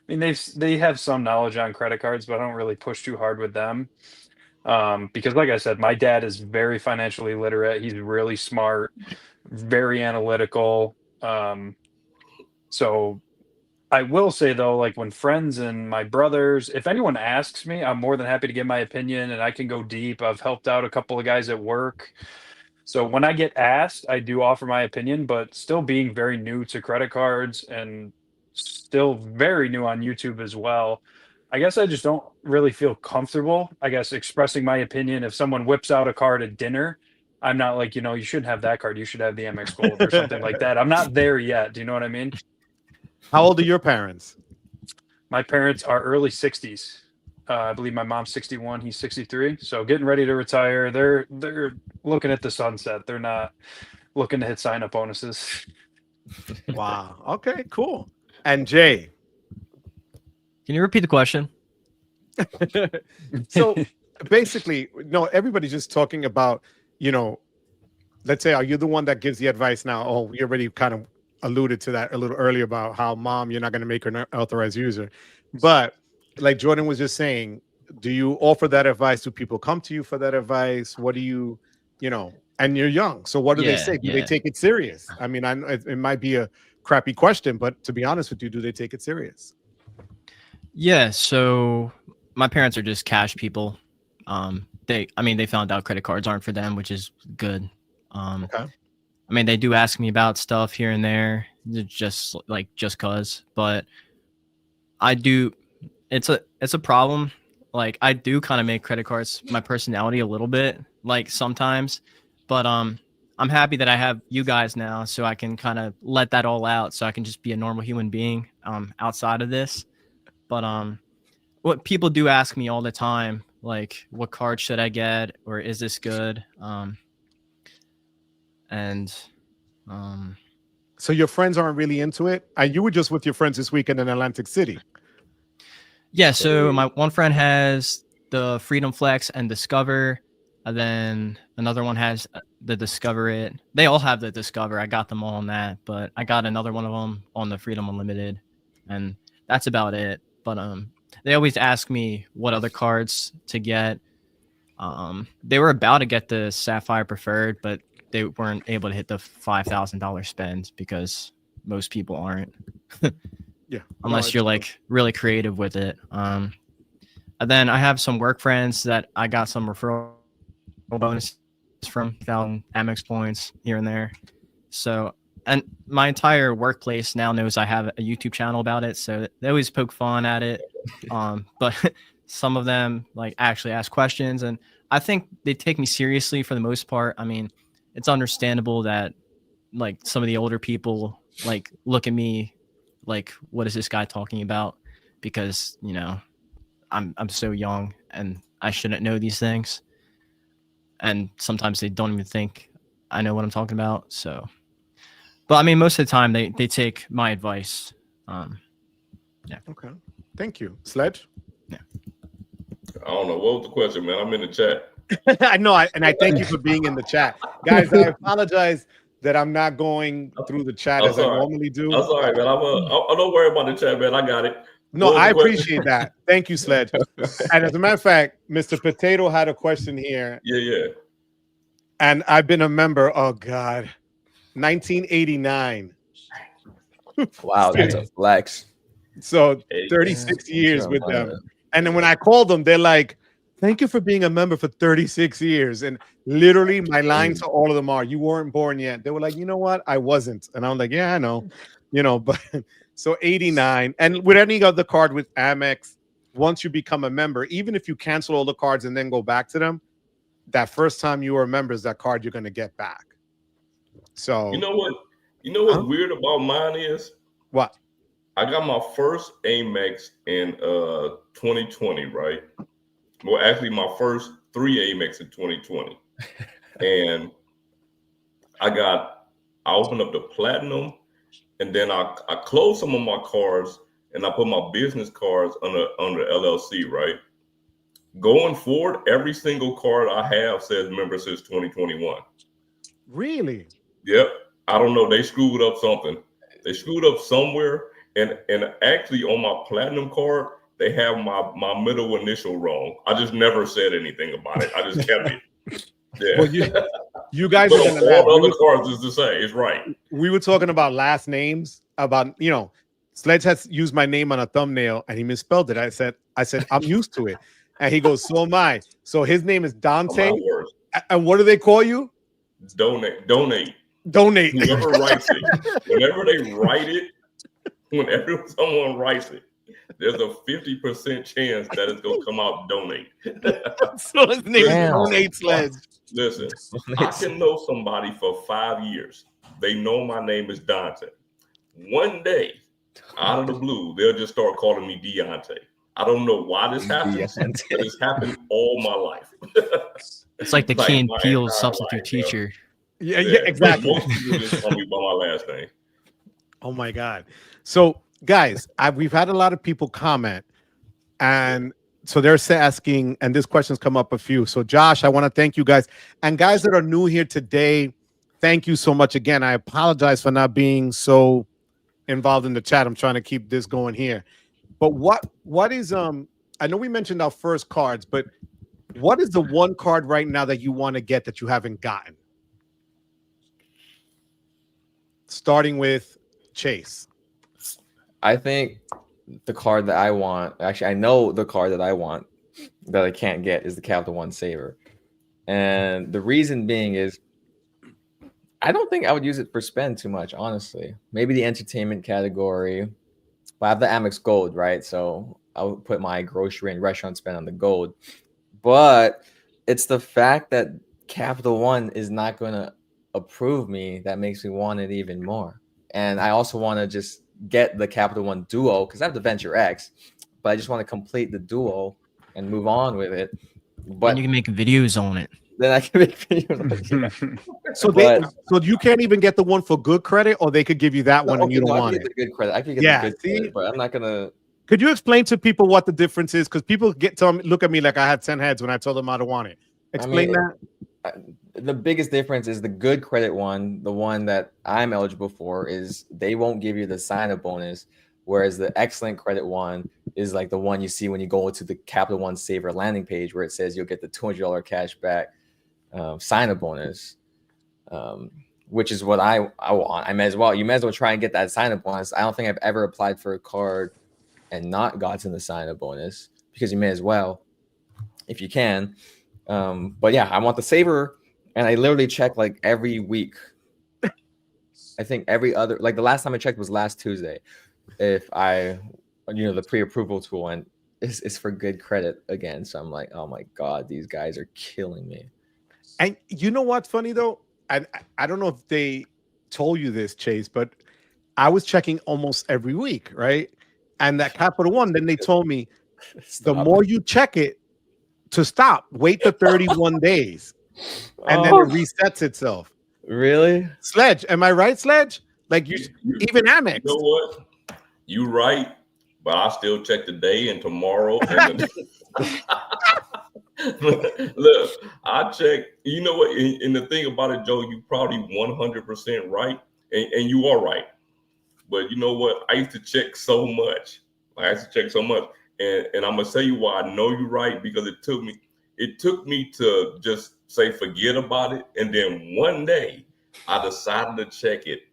I mean, they have some knowledge on credit cards, but I don't really push too hard with them. Because like I said, my dad is very financially literate. He's really smart, very analytical. So I will say though, like when friends and my brothers, if anyone asks me, I'm more than happy to give my opinion, and I can go deep. I've helped out a couple of guys at work. So when I get asked, I do offer my opinion, but still being very new to credit cards and still very new on YouTube as well. I guess I just don't really feel comfortable, I guess, expressing my opinion. If someone whips out a card at dinner, I'm not like, you shouldn't have that card. You should have the MX Gold or something like that. I'm not there yet. Do you know what I mean? How old are your parents? My parents are early 60s. I believe my mom's 61. He's 63. So getting ready to retire. They're looking at the sunset. They're not looking to hit sign-up bonuses. Wow. Okay, cool. And Jay. Can you repeat the question? So basically, no, everybody's just talking about, let's say, are you the one that gives the advice now? Oh, we already kind of alluded to that a little earlier about how mom, you're not going to make her an authorized user. But like Jordan was just saying, do you offer that advice? Do people come to you for that advice? What do you, and you're young. So what do they say? Do they take it serious? I mean, it might be a crappy question, but to be honest with you, do they take it serious? Yeah. So my parents are just cash people. They found out credit cards aren't for them, which is good. Okay. I mean, they do ask me about stuff here and there, just cause, but I do. It's a problem. Like I do kind of make credit cards my personality a little bit, like sometimes, but I'm happy that I have you guys now, so I can kind of let that all out, so I can just be a normal human being outside of this. But what people do ask me all the time, like, what card should I get, or is this good? So your friends aren't really into it, and you were just with your friends this weekend in Atlantic City. Yeah, so my one friend has the Freedom Flex and Discover, and then another one has the Discover It. They all have the Discover. I got them all on that, but I got another one of them on the Freedom Unlimited, and that's about it. But they always ask me what other cards to get. They were about to get the Sapphire Preferred, but they weren't able to hit the $5,000 spend because most people aren't. Yeah. Unless you're like really creative with it. And then I have some work friends that I got some referral bonuses from, 1,000 Amex points here and there. So, and my entire workplace now knows I have a YouTube channel about it, so they always poke fun at it. But some of them like actually ask questions, and I think they take me seriously for the most part. I mean, it's understandable that like some of the older people like look at me like, what is this guy talking about? Because, you know, I'm so young and I shouldn't know these things. And sometimes they don't even think I know what I'm talking about. So, but I mean, most of the time they take my advice. Okay. Thank you. Sledge? I don't know. What was the question, man? I'm in the chat. I know, and I thank you for being in the chat. Guys, I apologize that I'm not going through the chat I'm as I sorry. normally do. I'm sorry, man. I don't worry about the chat, man. I got it. No, What was I the question? appreciate that. Thank you, Sledge. And as a matter of fact, Mr. Potato had a question here, Yeah. and I've been a member, oh God, 1989. Wow, that's a flex. So Hey, 36 years sure, with why them. not? And then when I called them, they're like, thank you for being a member for 36 years. And literally my line to all of them are, you weren't born yet. They were like, you know what? I wasn't. And I'm like, yeah, I know. You know, but so 89. And with any other card with Amex, once you become a member, even if you cancel all the cards and then go back to them, that first time you were a member is that card you're going to get back. So you know what? You know what's weird about mine is what? I got my first Amex in 2020, right? Well, actually, my first 3 Amex in 2020, and I opened up the platinum, and then I closed some of my cards, and I put my business cards under LLC, right? Going forward, every single card I have says member since 2021. Really? Yep. I don't know. They screwed up something. They screwed up somewhere. And actually on my platinum card, they have my middle initial wrong. I just never said anything about it. I just kept it. Yeah. Well, you guys but are on going to laugh. all the other cards is the same. It's right. We were talking about last names, about, you know, Sledge has used my name on a thumbnail and he misspelled it. I said, I'm used to it. And he goes, so am I. So his name is Dante. My words. And what do they call you? Donate. Whoever writes it, whenever they write it, whenever someone writes it, there's a 50% chance that it's gonna come out donate. So his name is Donate Sledge. Listen, I can know somebody for 5 years. They know my name is Dante. One day, out of the blue, they'll just start calling me Deontay. I don't know why this happens, but it's happened all my life. It's like the Like Key and my Peele entire substitute life, teacher. Yeah, exactly. Most people just call me by my last name. Oh my God. So guys, we've had a lot of people comment, and so they're asking, and this question's come up a few. So Josh, I want to thank you guys. And guys that are new here today, thank you so much again. I apologize for not being so involved in the chat. I'm trying to keep this going here. But what is I know we mentioned our first cards, but what is the one card right now that you want to get that you haven't gotten? Starting with Chase. I think the card that I want, actually, I know the card that I want that I can't get is the Capital One Saver. And the reason being is I don't think I would use it for spend too much, honestly. Maybe the entertainment category. But I have the Amex Gold, right? So I would put my grocery and restaurant spend on the Gold. But it's the fact that Capital One is not going to approve me that makes me want it even more. And I also want to just get the Capital One Duo because I have the Venture X, but I just want to complete the Duo and move on with it. But and you can make videos on it. Then I can make videos. So you can't even get the one for good credit, or they could give you that one and you don't want it. The good credit. I could get the good credit, but I'm not gonna. Could you explain to people what the difference is? Because people look at me like I had 10 heads when I told them I don't want it. Explain that. The biggest difference is the good credit one, the one that I'm eligible for, is they won't give you the sign-up bonus, whereas the excellent credit one is like the one you see when you go to the Capital One Saver landing page where it says you'll get the $200 cash back sign-up bonus, which is what I want. You may as well try and get that sign-up bonus. I don't think I've ever applied for a card and not gotten the sign-up bonus, because you may as well if you can. But yeah, I want the Saver, and I literally check like every week. I think every other, like the last time I checked was last Tuesday. If I, the pre-approval tool, and it's for good credit again. So I'm like, oh my God, these guys are killing me. And you know what's funny though? I don't know if they told you this, Chase, but I was checking almost every week, right? And that Capital One, then they told me the Stop. more you check it to stop, wait the 31 days, and then Oh, it resets itself. really? Sledge, am I right, Sledge? Like you, even Amex. You know what? You right, but I still check the day and tomorrow. And look, I check. You know what? And the thing about it, Joe, you probably 100% right, and you are right. But you know what? I used to check so much. And I'm gonna tell you why I know you're right, because it took me to just say forget about it, and then one day I decided to check it,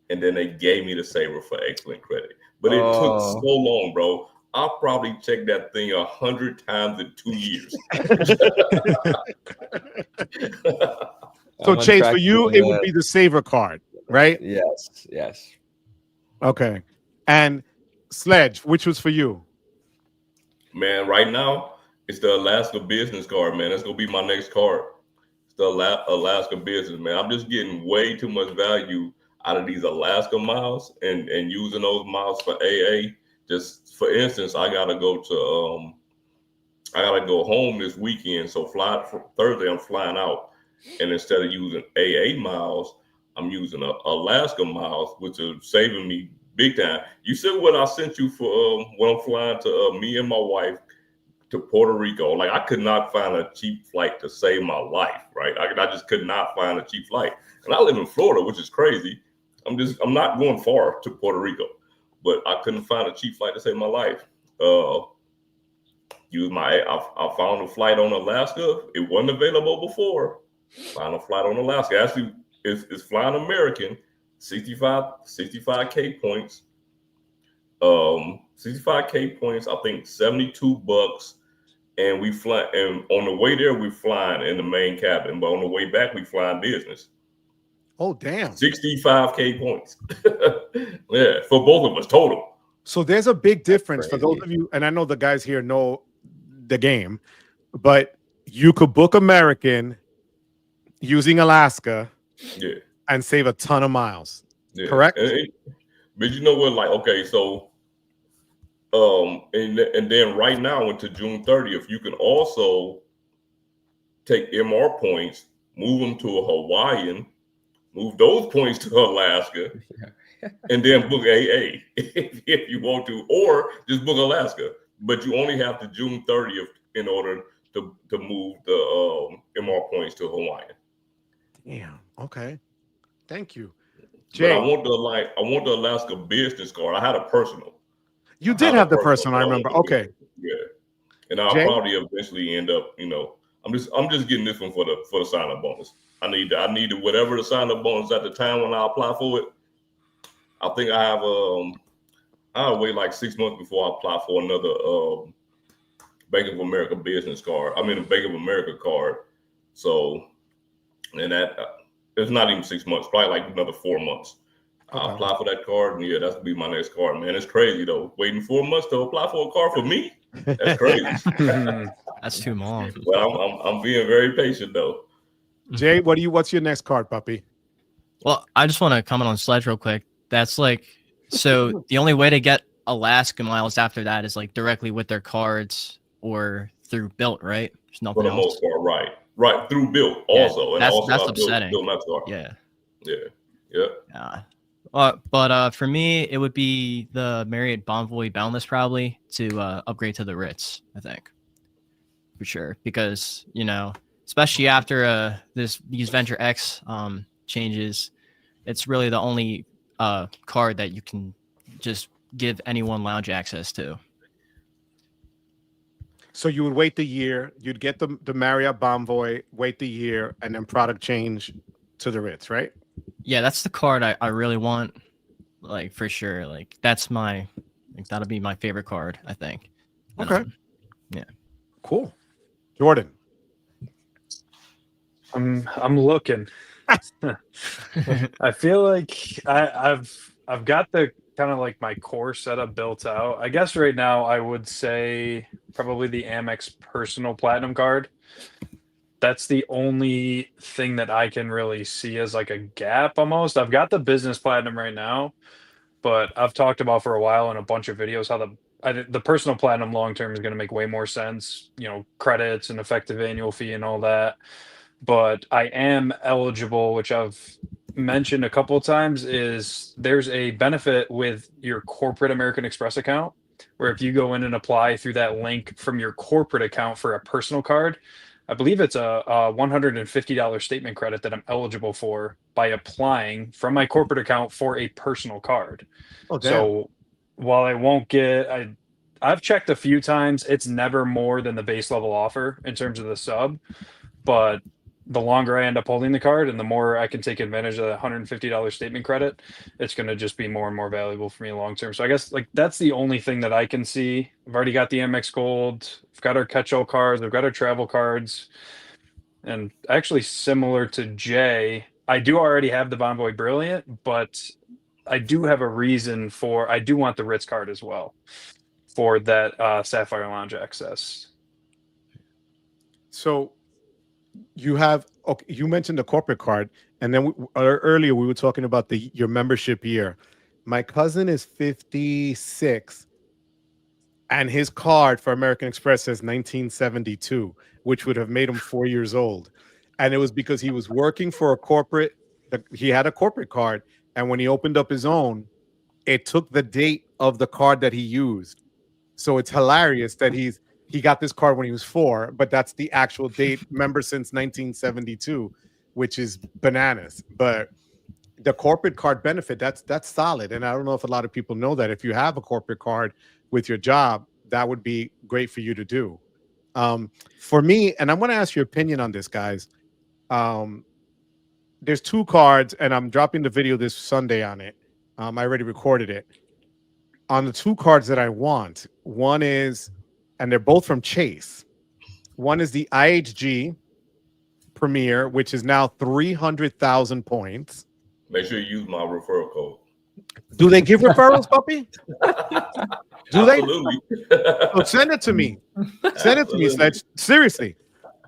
and then they gave me the saver for excellent credit. But it took so long, bro. I probably checked that thing 100 times in 2 years. So Chase, for you, it would be the saver card, right? Yes. Okay. And Sledge, which was for you? Man, right now it's the Alaska business card, man. That's gonna be my next card. It's the Alaska business, man. I'm just getting way too much value out of these Alaska miles and using those miles for AA. Just for instance, I gotta go home this weekend. So Thursday I'm flying out, and instead of using AA miles, I'm using Alaska miles, which is saving me big time. You said what I sent you for when I'm flying to me and my wife to Puerto Rico. Like, I could not find a cheap flight to save my life, right? I just could not find a cheap flight. And I live in Florida, which is crazy. I'm not going far to Puerto Rico, but I couldn't find a cheap flight to save my life. I found a flight on Alaska. It wasn't available before. Found a flight on Alaska. Actually, it's flying American, 65K points. 65K points, I think $72. And on the way there, we're flying in the main cabin, but on the way back, we flying business. Oh, damn. 65K points. Yeah, for both of us total. So there's a big difference for those of you, and I know the guys here know the game, but you could book American using Alaska and save a ton of miles. Yeah. Correct? But you know what? Like, okay, so and then right now into June 30th, you can also take MR points, move them to a Hawaiian, move those points to Alaska, and then book AA if you want to, or just book Alaska. But you only have to June 30th in order to move the MR points to Hawaiian. Damn. Okay. Thank you. Jay. But I want the Alaska business card. I had a personal. You did have the personal, I remember. Okay. Yeah. And I'll probably eventually end up, I'm just getting this one for the sign-up bonus. I needed whatever the sign-up bonus at the time when I apply for it. I think I'll wait like 6 months before I apply for another Bank of America business card. I mean, a Bank of America card. So, and that it's not even 6 months, probably like another 4 months. Okay. I'll apply for that card, and that's gonna be my next card, man. It's crazy though. Waiting 4 months to apply for a card for me. That's crazy. That's too long. Well, I'm being very patient though. Jay, what's your next card, puppy? Well, I just want to comment on Sledge real quick. That's like, so the only way to get Alaska miles after that is like directly with their cards or through Built, right? There's nothing for the else. most part, right through Built also. Yeah, and that's upsetting. Yeah. But for me, it would be the Marriott Bonvoy Boundless probably to upgrade to the Ritz, I think, for sure, because especially after these Venture X changes, it's really the only card that you can just give anyone lounge access to. So you would wait the year, you'd get the Marriott Bonvoy, wait the year, and then product change to the Ritz, right? Yeah, that's the card I really want, like, for sure. Like, that'll be my favorite card, I think. Okay. Yeah. Cool. Jordan. I'm looking. I feel like I've got the kind of like my core setup built out. I guess right now I would say probably the Amex Personal Platinum card. That's the only thing that I can really see as like a gap almost. I've got the business platinum right now, but I've talked about for a while in a bunch of videos how the personal platinum long term is going to make way more sense. You know, credits and effective annual fee and all that. But I am eligible, which I've mentioned a couple of times, is there's a benefit with your corporate American Express account where if you go in and apply through that link from your corporate account for a personal card, I believe it's a $150 statement credit that I'm eligible for by applying from my corporate account for a personal card. Oh, damn. So while I won't get, I've checked a few times, it's never more than the base level offer in terms of the sub, but the longer I end up holding the card and the more I can take advantage of the $150 statement credit, it's going to just be more and more valuable for me long term. So I guess like that's the only thing that I can see. I've already got the Amex Gold, I've got our catch-all cards, I've got our travel cards, and actually similar to Jay, I do already have the Bonvoy Brilliant, but I do have a reason for, I do want the Ritz card as well for that Sapphire Lounge access. So you have, okay, you mentioned the corporate card, and then earlier we were talking about your membership year. My cousin is 56, and his card for American Express says 1972, which would have made him 4 years old. And it was because he was working for a corporate, he had a corporate card, and when he opened up his own, it took the date of the card that he used. So it's hilarious that he got this card when he was 4, but that's the actual date, member since 1972, which is bananas. But the corporate card benefit, that's solid. And I don't know if a lot of people know that if you have a corporate card with your job, that would be great for you to do. For me, and I'm going to ask your opinion on this, guys. There's 2 cards, and I'm dropping the video this Sunday on it. I already recorded it. On the 2 cards that I want, one is, and they're both from Chase. One is the IHG Premier, which is now 300,000 points. Make sure you use my referral code. Do they give referrals, puppy? Do they? Absolutely. Oh, send it to me. Send it to me, Sledge. Seriously.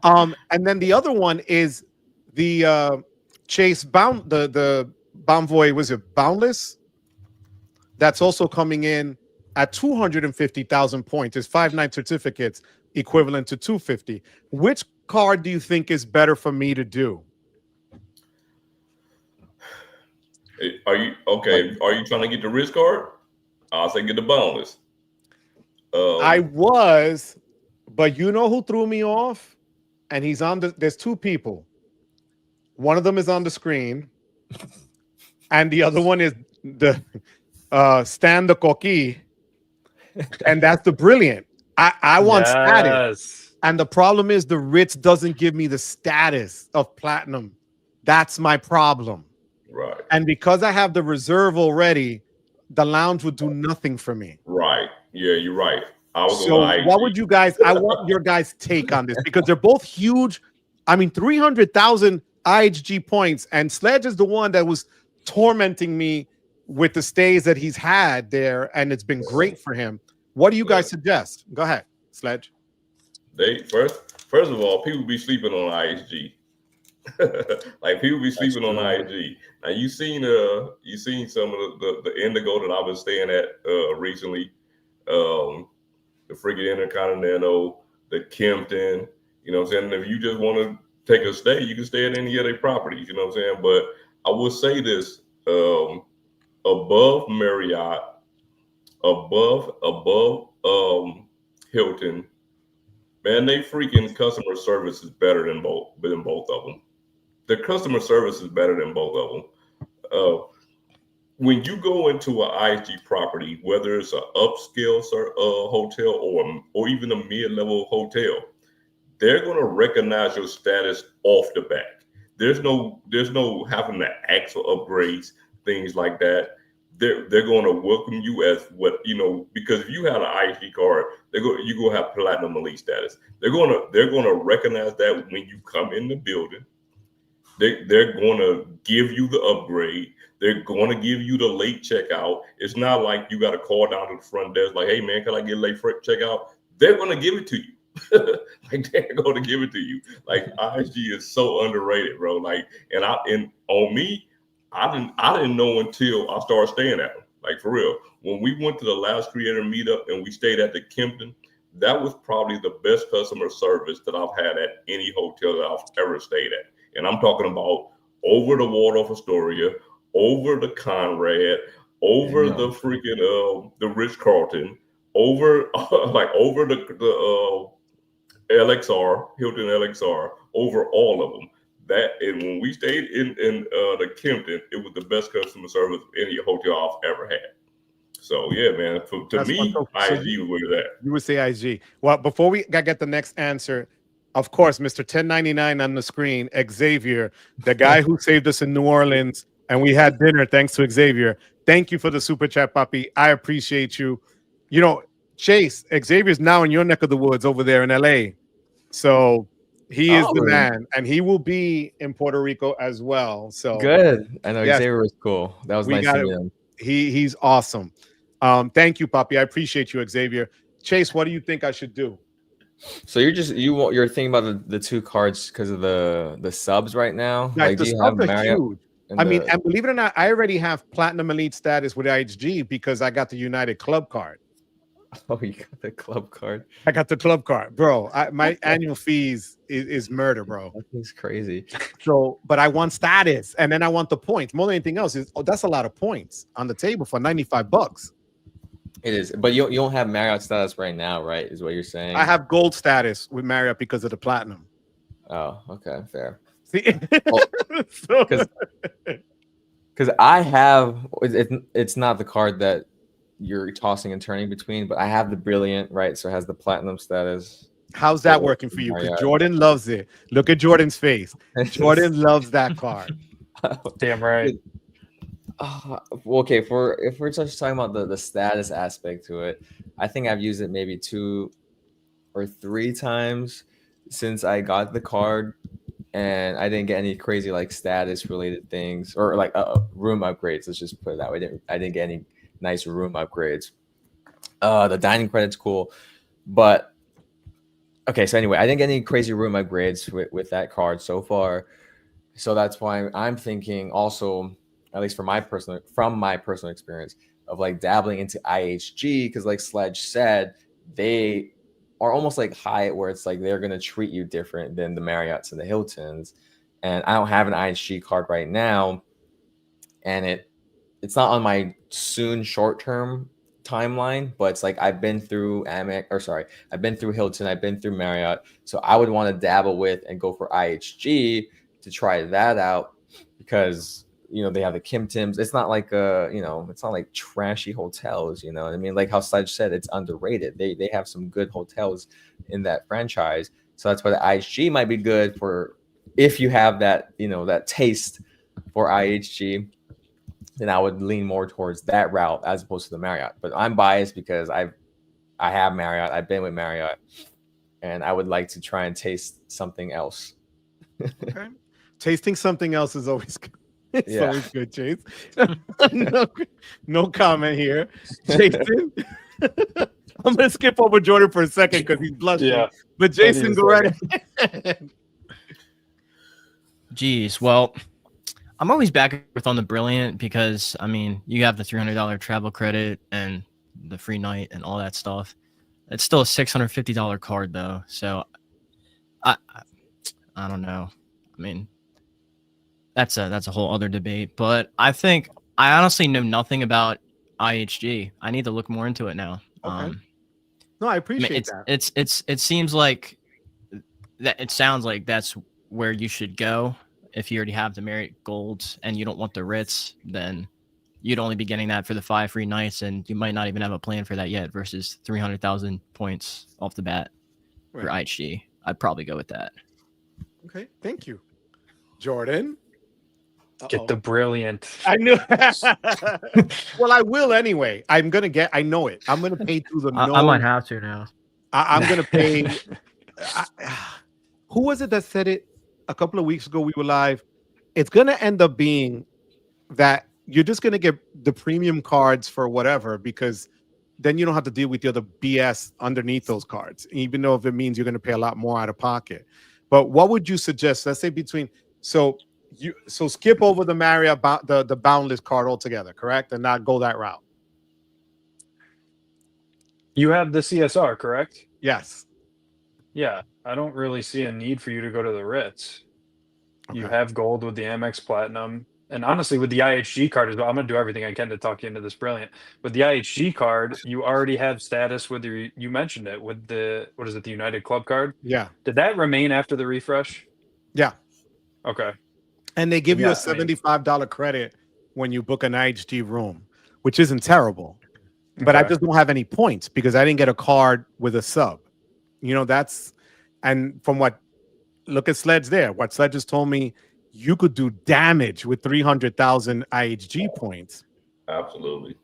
And then the other one is the Chase the Bonvoy, was it Boundless? That's also coming in at 250,000 points. It's 5 night certificates equivalent to 250. Which card do you think is better for me to do? Are you okay? Are you trying to get the Ritz card? I'll say get the Boundless. I was, but you know who threw me off? And he's on there's 2 people. One of them is on the screen, and the other one is the Stan the Coqui, and that's the Brilliant. I want status, and the problem is the Ritz doesn't give me the status of platinum. That's my problem. Right. And because I have the reserve already, the lounge would do nothing for me. Right. Yeah, you're right. So what would you guys, I want your guys' take on this, because they're both huge. I mean, 300,000 IHG points, and Sledge is the one that was tormenting me with the stays that he's had there, and it's been great for him. What do you guys suggest? Go ahead, Sledge. They first of all, people be sleeping on IHG. Like people be sleeping on IHG. Now you seen some of the Indigo that I've been staying at recently, the friggin' Intercontinental, the Kempton. You know what I'm saying? And if you just want to take a stay, you can stay at any of their properties. You know what I'm saying? But I will say this: above Marriott, above Hilton, man, they freaking customer service is better than both of them. The customer service is better than both of them. When you go into an IHG property, whether it's an upscale hotel or even a mid-level hotel, they're going to recognize your status off the bat. There's no having to ask for upgrades, things like that. They're going to welcome you as what, you know, because if you have an IHG card, you're going to have platinum elite status. They're going to recognize that when you come in the building. They're going to give you the upgrade. They're going to give you the late checkout. It's not like you got to call down to the front desk like, hey, man, can I get late checkout? They're going to give it to you. Like they're going to give it to you. Like ISG is so underrated, bro. Like, and on me, I didn't know until I started staying at them. Like for real, when we went to the last creator meetup and we stayed at the Kimpton, that was probably the best customer service that I've had at any hotel that I've ever stayed at. And I'm talking about over the Waldorf Astoria, over the Conrad, over the freaking the Ritz Carlton, over over the LXR, Hilton LXR, over all of them. That, and when we stayed in the Kimpton, it was the best customer service any hotel I've ever had. So yeah, man. To me, IG was where it's at. You would say IG. Well, before we get the next answer, of course, Mr. 1099 on the screen, Xavier, the guy who saved us in New Orleans, and we had dinner thanks to Xavier. Thank you for the super chat, Papi. I appreciate you. You know, Chase, Xavier's now in your neck of the woods over there in LA. So he is the man, and he will be in Puerto Rico as well. So good. I know yes, Xavier was cool. That was nice to meet him. He's awesome. Thank you, Papi. I appreciate you, Xavier. Chase, what do you think I should do? So you're thinking about the two cards because of the subs right now. Like, like, the do you have subs are Marriott? huge. I mean, and believe it or not, I already have Platinum Elite status with IHG because I got the United Club card. Oh, you got the club card. I got the club card, bro. My annual fees is murder, bro. That's crazy. So, but I want status, and then I want the points. More than anything else, that's a lot of points on the table for $95. It is, but you don't have Marriott status right now, right? Is what you're saying? I have gold status with Marriott because of the platinum. Oh, okay, fair. See, because I have it's not the card that you're tossing and turning between, but I have the Brilliant, right? So it has the platinum status. How's that working for you? Because Jordan loves it. Look at Jordan's face. Jordan loves that card. Damn right. Okay, if we're just talking about the status aspect to it, I think I've used it maybe 2 or 3 times since I got the card, and I didn't get any crazy like status related things or like room upgrades. Let's just put it that way. I didn't get any nice room upgrades. The dining credit's cool, but okay. So anyway, I didn't get any crazy room upgrades with that card so far. So that's why I'm thinking also, at least from my personal experience of like dabbling into IHG, because like Sledge said, they are almost like Hyatt, where it's like they're gonna treat you different than the Marriotts and the Hiltons. And I don't have an IHG card right now, and it's not on my soon short-term timeline, but it's like I've been through I've been through Hilton, I've been through Marriott, so I would want to dabble with and go for IHG to try that out, because they have the Kimptons. It's not like it's not like trashy hotels, you know what I mean? Like how Sledge said, it's underrated. They have some good hotels in that franchise. So that's why the IHG might be good for if you have that, that taste for IHG. Then I would lean more towards that route as opposed to the Marriott. But I'm biased because I have Marriott. I've been with Marriott, and I would like to try and taste something else. Okay. Tasting something else is always good. It's always good, Chase. no comment here. Jason, I'm going to skip over Jordan for a second because he's blushing. Yeah, but Jason, go right ahead. Geez, well, I'm always back with on the Brilliant because, I mean, you have the $300 travel credit and the free night and all that stuff. It's still a $650 card, though. So, I don't know. I mean, that's a whole other debate. But I think I honestly know nothing about IHG. I need to look more into it now. Okay. No, I appreciate that. It seems like that. It sounds like that's where you should go. If you already have the Marriott Golds and you don't want the Ritz, then you'd only be getting that for the 5 free nights, and you might not even have a plan for that yet versus 300,000 points off the bat for IHG. I'd probably go with that. Okay, thank you. Jordan? Get the Brilliant. I knew. Well, I will anyway. I know it. I'm going to pay through the nose. I might have to now. I'm going to pay. Who was it that said it a couple of weeks ago? We were live. It's going to end up being that you're just going to get the premium cards for whatever, because then you don't have to deal with the other BS underneath those cards, even though if it means you're going to pay a lot more out of pocket. But what would you suggest? Let's say so skip over the Marriott the boundless card altogether, correct, and not go that route. You have the CSR, correct? Yes. Yeah, I don't really see a need for you to go to the Ritz. You Okay. have gold with the Amex Platinum. And honestly, with the IHG card as well, I'm going to do everything I can to talk you into this brilliant. With the IHG card, you already have status with you mentioned it, with the, what is it, the United Club card? Yeah. Did that remain after the refresh? Yeah. Okay. And they give you Yeah, a $75 credit when you book an IHG room, which isn't terrible. But I Okay. just don't have any points because I didn't get a card with a sub. You know, and from look at Sledge there. What Sledge just told me, you could do damage with 300,000 IHG points. Absolutely.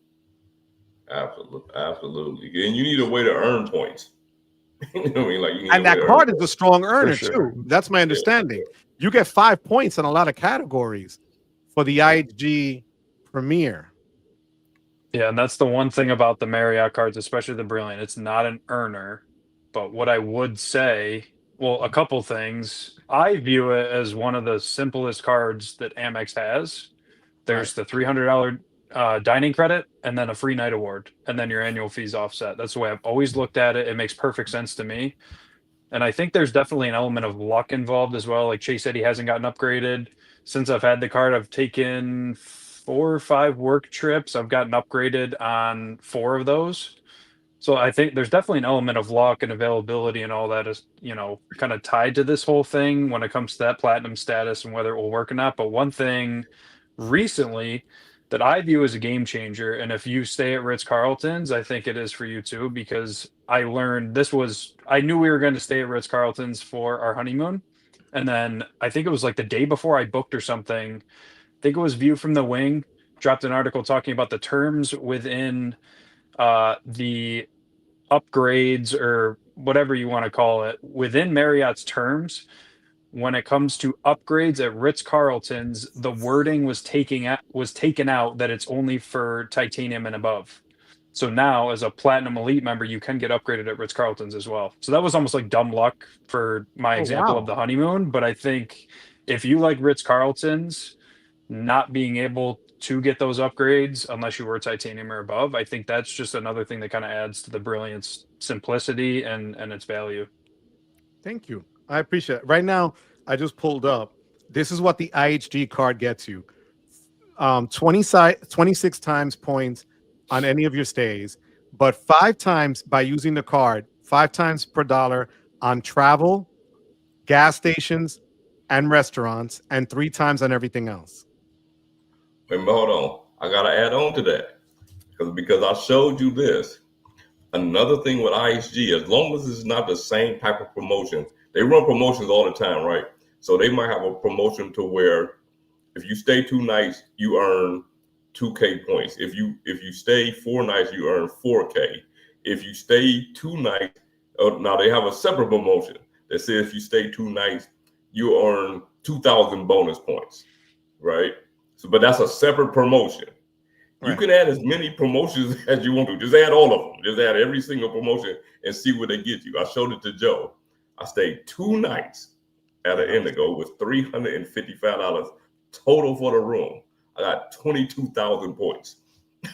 Absolutely. And you need a way to earn points. You know what I mean? Like, you need And a way that to card earn is a strong earner sure. too. That's my understanding. You get 5 points in a lot of categories for the IHG Premier. Yeah, and that's the one thing about the Marriott cards, especially the Brilliant. It's not an earner. But what I would say, well, a couple things. I view it as one of the simplest cards that Amex has. There's the $300 dining credit and then a free night award, and then your annual fees offset. That's the way I've always looked at it. It makes perfect sense to me. And I think there's definitely an element of luck involved as well. Like Chase said, he hasn't gotten upgraded. Since I've had the card, I've taken 4 or 5 work trips. I've gotten upgraded on 4 of those. So I think there's definitely an element of luck and availability and all that is, kind of tied to this whole thing when it comes to that platinum status and whether it will work or not. But one thing recently that I view as a game changer, and if you stay at Ritz-Carlton's, I think it is for you too, because I learned I knew we were going to stay at Ritz-Carlton's for our honeymoon. And then I think it was like the day before I booked or something, I think it was View from the Wing, dropped an article talking about the terms within the upgrades or whatever you want to call it within Marriott's terms. When it comes to upgrades at Ritz-Carlton's, the wording was taken out that it's only for titanium and above. So now, as a Platinum Elite member, you can get upgraded at Ritz-Carlton's as well. So that was almost like dumb luck for my example of the honeymoon. But I think if you like Ritz-Carlton's, not being able to get those upgrades unless you were titanium or above, I think that's just another thing that kind of adds to the Brilliant's simplicity and its value. Thank you. I appreciate it. Right now, I just pulled up. This is what the IHG card gets you. 26 times points on any of your stays, but 5 times by using the card, 5 times per dollar on travel, gas stations, and restaurants, and 3 times on everything else. Wait, hold on. I got to add on to that because I showed you this. Another thing with IHG, as long as it's not the same type of promotion, they run promotions all the time, right? So they might have a promotion to where if you stay 2 nights, you earn 2K points. If you stay 4 nights, you earn 4K. If you stay 2 nights, now they have a separate promotion that says if you stay 2 nights, you earn 2,000 bonus points, right? So, but that's a separate promotion. Right. You can add as many promotions as you want to. Just add all of them. Just add every single promotion and see what they get you. I showed it to Joe. I stayed 2 nights at an Indigo with $355 total for the room. I got 22,000 points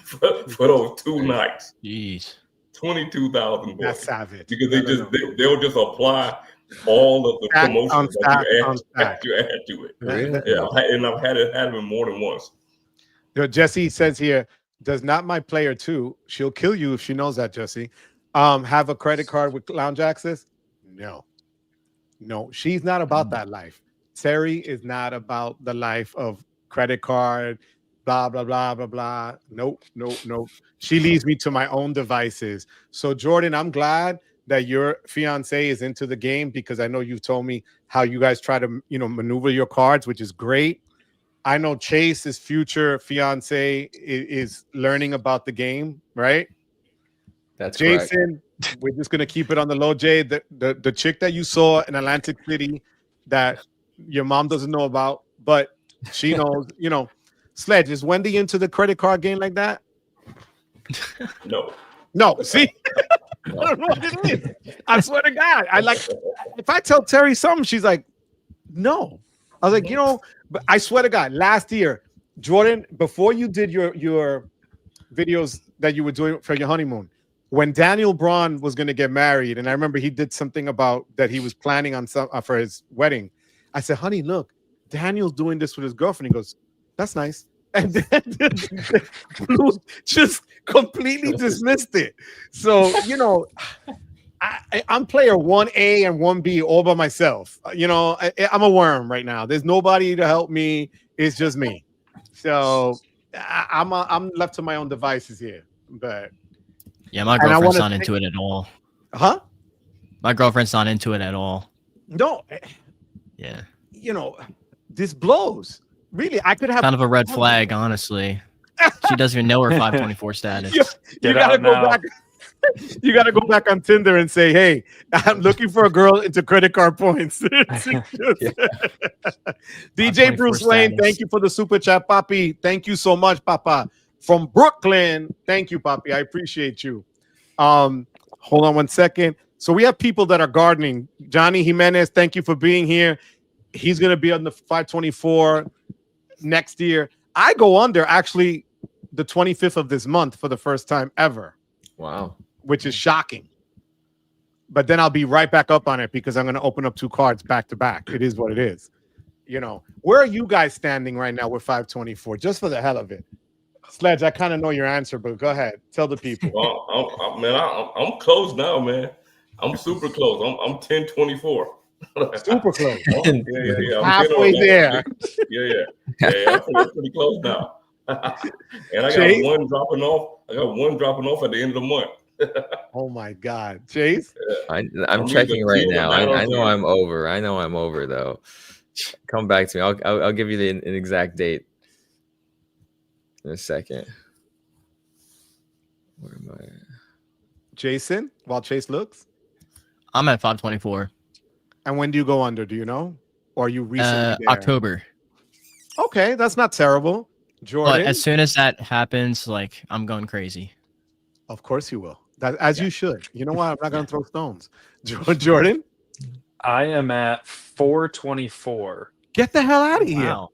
for those 2 nights. Jeez. 22,000 points. That's savage. Because they'll just apply all of the promotions that you add to it. Really? Yeah, and I've had it happen more than once. Jesse says here, does not my player too, she'll kill you if she knows that, Jesse, have a credit card with lounge access? No, she's not about that life. Terry is not about the life of credit card, blah, blah, blah, blah, blah. Nope. She leaves me to my own devices. So, Jordan, I'm glad that your fiance is into the game because I know you've told me how you guys try to, maneuver your cards, which is great. I know Chase's future fiance is learning about the game, right? That's Jason. Correct. We're just gonna keep it on the low, Jay. The chick that you saw in Atlantic City that your mom doesn't know about, but she knows. Sledge, is Wendy into the credit card game like that? No. No, see, I don't know what it is. I swear to God, I like. If I tell Terry something, she's like, "No." I was like, but I swear to God, last year, Jordan, before you did your videos that you were doing for your honeymoon, when Daniel Braun was going to get married, and I remember he did something about that he was planning on some for his wedding. I said, "Honey, look, Daniel's doing this with his girlfriend." He goes, "That's nice," and then just completely dismissed it. So I'm player 1A and 1B all by myself. I'm a worm right now. There's nobody to help me. It's just me. So I'm left to my own devices here. But yeah, my girlfriend's not into it at all. Huh? My girlfriend's not into it at all. No. Yeah. This blows. Really, I could have kind of a red flag, honestly. She doesn't even know her 524 status. You gotta go back. You gotta go back on Tinder and say, "Hey, I'm looking for a girl into credit card points." DJ Bruce Lane, thank you for the super chat, Papi. Thank you so much, Papa. From Brooklyn, thank you, Papi. I appreciate you. Hold on one second. So we have people that are gardening. Johnny Jimenez, thank you for being here. He's gonna be on the 524 next year. I go under actually the 25th of this month for the first time ever. Wow. Which is shocking. But then I'll be right back up on it because I'm going to open up 2 cards back to back. It is what it is. Where are you guys standing right now with 524? Just for the hell of it. Sledge, I kind of know your answer, but go ahead. Tell the people. Well, I'm close now, man. I'm super close. I'm 1024. Super close. Yeah. I'm halfway there. Yeah. I'm pretty close now. And I got one dropping off. At the end of the month. Oh my God, Chase! I'm checking right now. I know I'm over. I know I'm over though. Come back to me. I'll give you an exact date in a second. Where am I? Jason, while Chase looks, I'm at 524. And when do you go under? Do you know? Or are you recently there? October. Okay, that's not terrible. Jordan, but as soon as that happens, I'm going crazy. Of course you will. As you should. You know what? I'm not going to throw stones. Jordan? I am at 424. Get the hell out of here. Wow.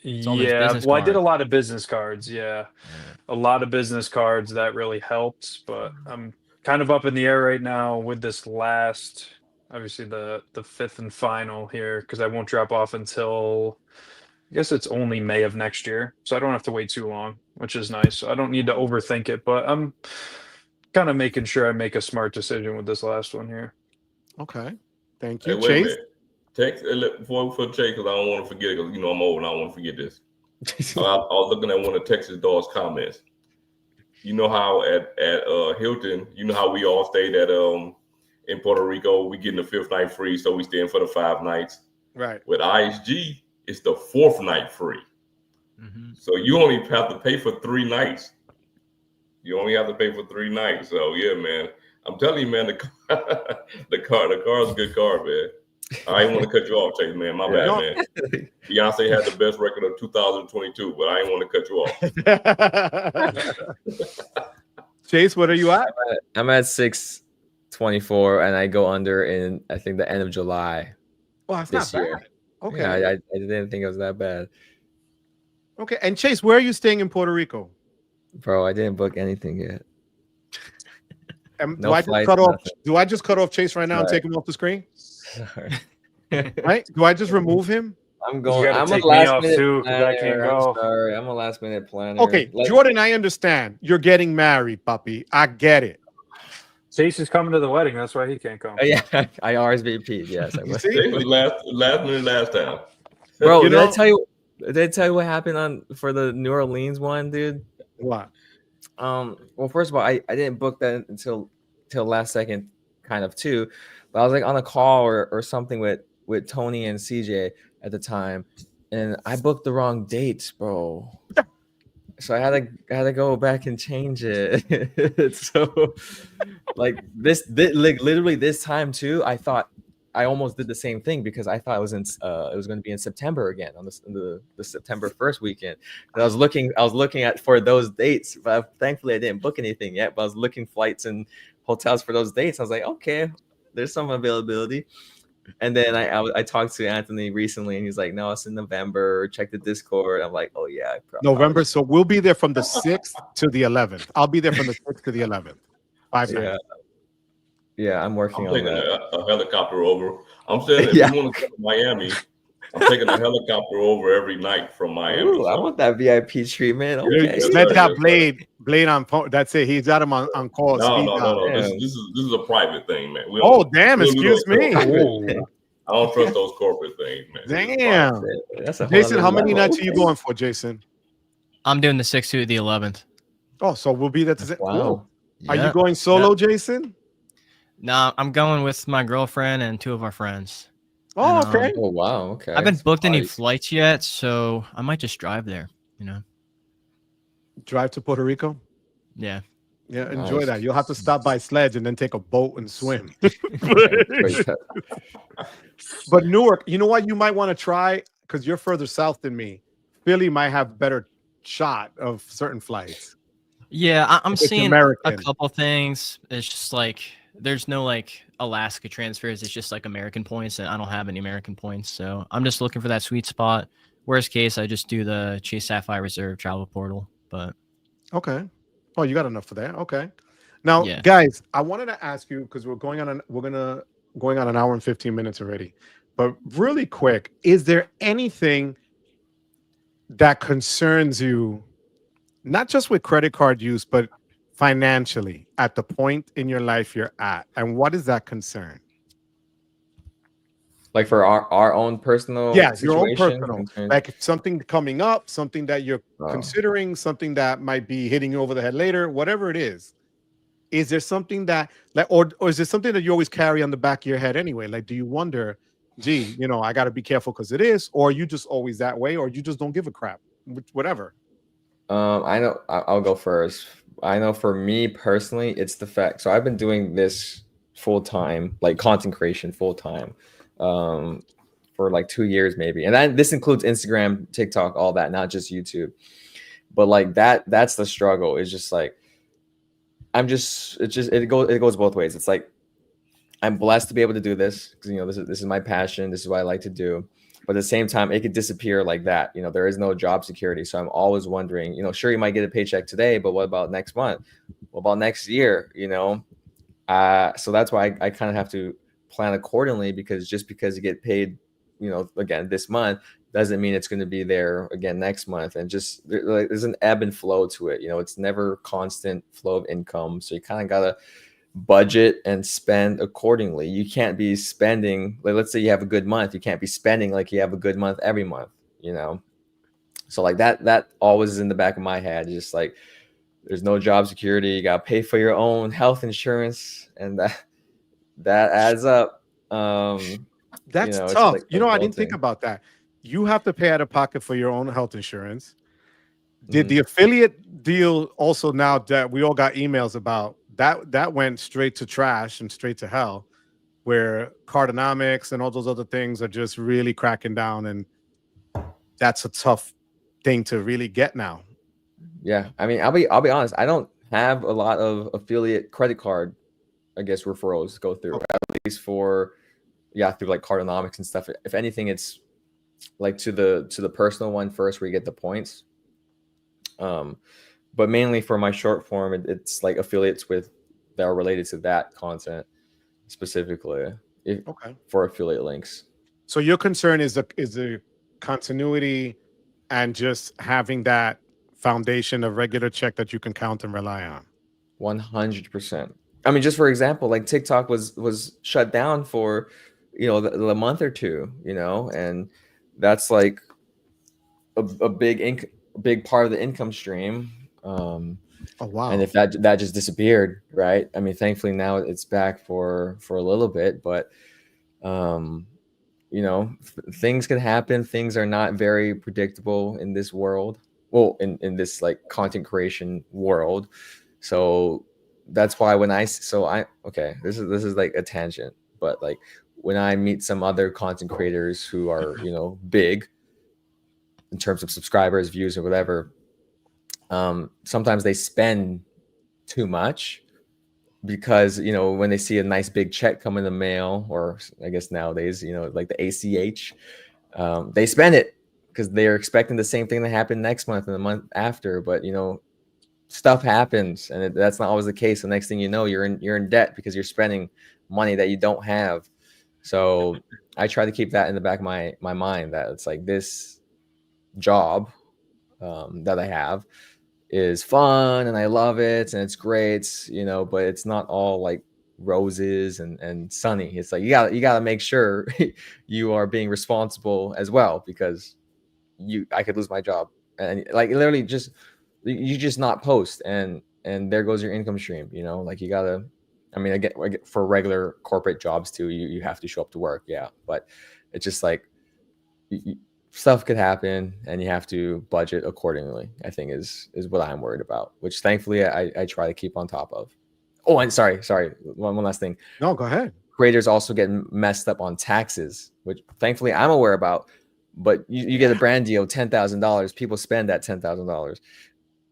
Yeah, I did a lot of business cards. Yeah, a lot of business cards that really helped. But I'm kind of up in the air right now with this last, obviously the 5th and final here, because I won't drop off until, I guess it's only May of next year. So I don't have to wait too long, which is nice. So I don't need to overthink it, but I'm kind of making sure I make a smart decision with this last one here. Okay. Thank you. Hey, Chase? Text for Chase, because I don't want to forget it, because I'm old and I don't want to forget this. I was looking at one of Texas Dog's comments. You know how at Hilton, you know how we all stayed at in Puerto Rico, we getting the 5th night free, so we staying for the 5 nights. Right. With ISG, it's the 4th night free. Mm-hmm. So you only have to pay for 3 nights. You only have to pay for 3 nights. So yeah, man. I'm telling you, man, the car is a good car, man. I didn't want to cut you off, Chase, man. My bad, man. Beyonce had the best record of 2022, but I didn't want to cut you off. Chase, what are you at? I'm at 624, and I go under in, I think, the end of July. Well, that's this not year. bad. Okay. Yeah, I didn't think it was that bad. Okay. And Chase, where are you staying in Puerto Rico? Bro, I didn't book anything yet. And No do I just flights, cut off? nothing. Do I just cut off Chase right now and take him off the screen? Right? Do I just remove him? I'm going. I'm a take me last off minute too, 'cause I planner. can't I'm go. sorry. I'm a last minute planner. Okay, Jordan, I understand. You're getting married, puppy. I get it. Chase is coming to the wedding. That's why he can't come. Oh, yeah, I RSVP'd. Yes, I You was. see? It was last minute last time. Bro, You did I know- tell you? Did I tell you what happened for the New Orleans one, dude? What? Well, first of all, I didn't book that until last second, kind of too. But I was like on a call or something with Tony and CJ at the time, and I booked the wrong dates, bro. So I had to go back and change it. So like literally this time too, I thought I almost did the same thing because I thought it was going to be in September again on the September 1st weekend. And I was looking at for those dates, but thankfully I didn't book anything yet. But I was looking flights and hotels for those dates. I was like, okay, there's some availability. And then I talked to Anthony recently, and he's like, no, it's in November. Check the Discord. I'm like, oh yeah, November. So we'll be there from the 6th to the 11th. I'll be there from the 6th to the 11th. 5 nights. Yeah, I'm working I'm on taking that. a helicopter over. I'm saying if Yeah. you want to come to Miami, I'm taking a helicopter over every night from Miami. Ooh, I want that VIP treatment. Okay. Sledge got Blade on phone. That's it. He's got him on call. No. Damn. This is a private thing, man. Damn! Excuse me. I don't trust those corporate things, man. Damn. That's a Jason, how many level. nights are you going for, Jason? I'm doing the 6th to the 11th. Oh, so we'll be there to Wow. Cool. Are Yeah. you going solo, Jason? No, I'm going with my girlfriend and 2 of our friends. Oh, And, okay. Oh wow. Okay. I haven't booked any Nice. flights yet, so I might just drive there. You know. Drive to Puerto Rico. Yeah. Yeah, enjoy Nice. that. You'll have to stop by Sledge and then take a boat and swim. Great. But Newark, you know what you might want to try because you're further south than me. Philly might have better shot of certain flights. Yeah, I'm It's seeing American. a couple things. It's just like there's no like Alaska transfers. It's just like American points, and I don't have any American points, so I'm just looking for that sweet spot. Worst case, I just do the Chase Sapphire Reserve travel portal. But Okay. Oh, you got enough for that. Okay. Now, Yeah. guys, I wanted to ask you because we're going on an hour and 15 minutes already. But really quick, is there anything that concerns you, not just with credit card use, but financially at the point in your life you're at? And what is that concern? Like for our own personal Yeah, your own situation, personal. concern? Like something coming up, something that you're Oh. considering, something that might be hitting you over the head later, whatever it is. Is there something that like or is there something that you always carry on the back of your head anyway? Like, do you wonder, gee, I got to be careful because it is, or are you just always that way, or you just don't give a crap? Whatever. I know. I'll go first. I know for me personally, it's the fact. So I've been doing this full time, like content creation full time, for like 2 years maybe, and this includes Instagram, TikTok, all that, not just YouTube. But like that's the struggle. It's just like it goes both ways. It's like I'm blessed to be able to do this because this is my passion. This is what I like to do. But at the same time, it could disappear like that. There is no job security. So I'm always wondering, sure, you might get a paycheck today, but what about next month? What about next year? So that's why I kind of have to plan accordingly, because just because you get paid, again, this month doesn't mean it's going to be there again next month. And just there's an ebb and flow to it. It's never constant flow of income. So you kind of got to budget and spend accordingly. You can't be spending, like, let's say you have a good month, you can't be spending like you have a good month every month, so like that always is in the back of my head, just like there's no job security. You got to pay for your own health insurance, and that adds up. That's it's tough. like I didn't think adulting. about that. You have to pay out of pocket for your own health insurance. Did the affiliate deal also, now that we all got emails about that went straight to trash and straight to hell, where Cardonomics and all those other things are just really cracking down, and that's a tough thing to really get now. Yeah, I mean, I'll be honest. I don't have a lot of affiliate credit card, I guess, referrals to go through. At least through like Cardonomics and stuff. If anything, it's like to the personal one first, where you get the points. But mainly for my short form, it's like affiliates that are related to that content specifically. For affiliate links. So your concern is the continuity and just having that foundation of regular check that you can count and rely on. 100%. I mean, just for example, like TikTok was shut down for the month or two, and that's like a big part of the income stream. Oh wow! And if that just disappeared, right? I mean, thankfully now it's back for a little bit, but things can happen. Things are not very predictable in this world. Well, in this like content creation world. So that's why this is like a tangent, but like when I meet some other content creators who are, big in terms of subscribers, views, or whatever, sometimes they spend too much because, when they see a nice big check come in the mail, or I guess nowadays, like the ACH, they spend it because they're expecting the same thing to happen next month and the month after. But, stuff happens, and that's not always the case. The next thing you know, you're in debt because you're spending money that you don't have. So I try to keep that in the back of my mind, that it's like, this job that I have is fun and I love it and it's great, but it's not all like roses and sunny. It's like you gotta make sure you are being responsible as well, because I could lose my job, and like literally you just not post, and there goes your income stream. Like you gotta, I get for regular corporate jobs too, you have to show up to work, yeah, but it's just like stuff could happen and you have to budget accordingly, I think is what I'm worried about, which thankfully I try to keep on top of. Oh, and sorry, one last thing. No, go ahead. Creators also get messed up on taxes, which thankfully I'm aware about. But you get a brand deal, $10,000. People spend that $10,000.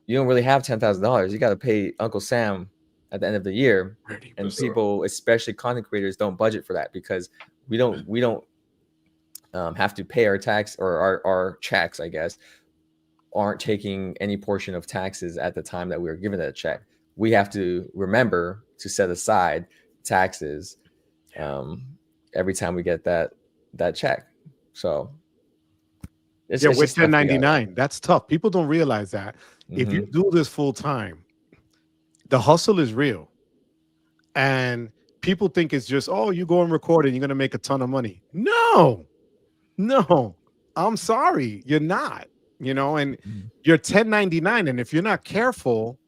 You don't really have $10,000. You got to pay Uncle Sam at the end of the year, and people, especially content creators, don't budget for that because we don't have to pay our tax, or our checks, I guess, aren't taking any portion of taxes at the time that we were given that check. We have to remember to set aside taxes every time we get that check. So with 1099, that's tough. People don't realize that. If you do this full time, the hustle is real. And people think it's just, you go and record and you're going to make a ton of money. No, I'm sorry. You're not, and you're 1099. And if you're not careful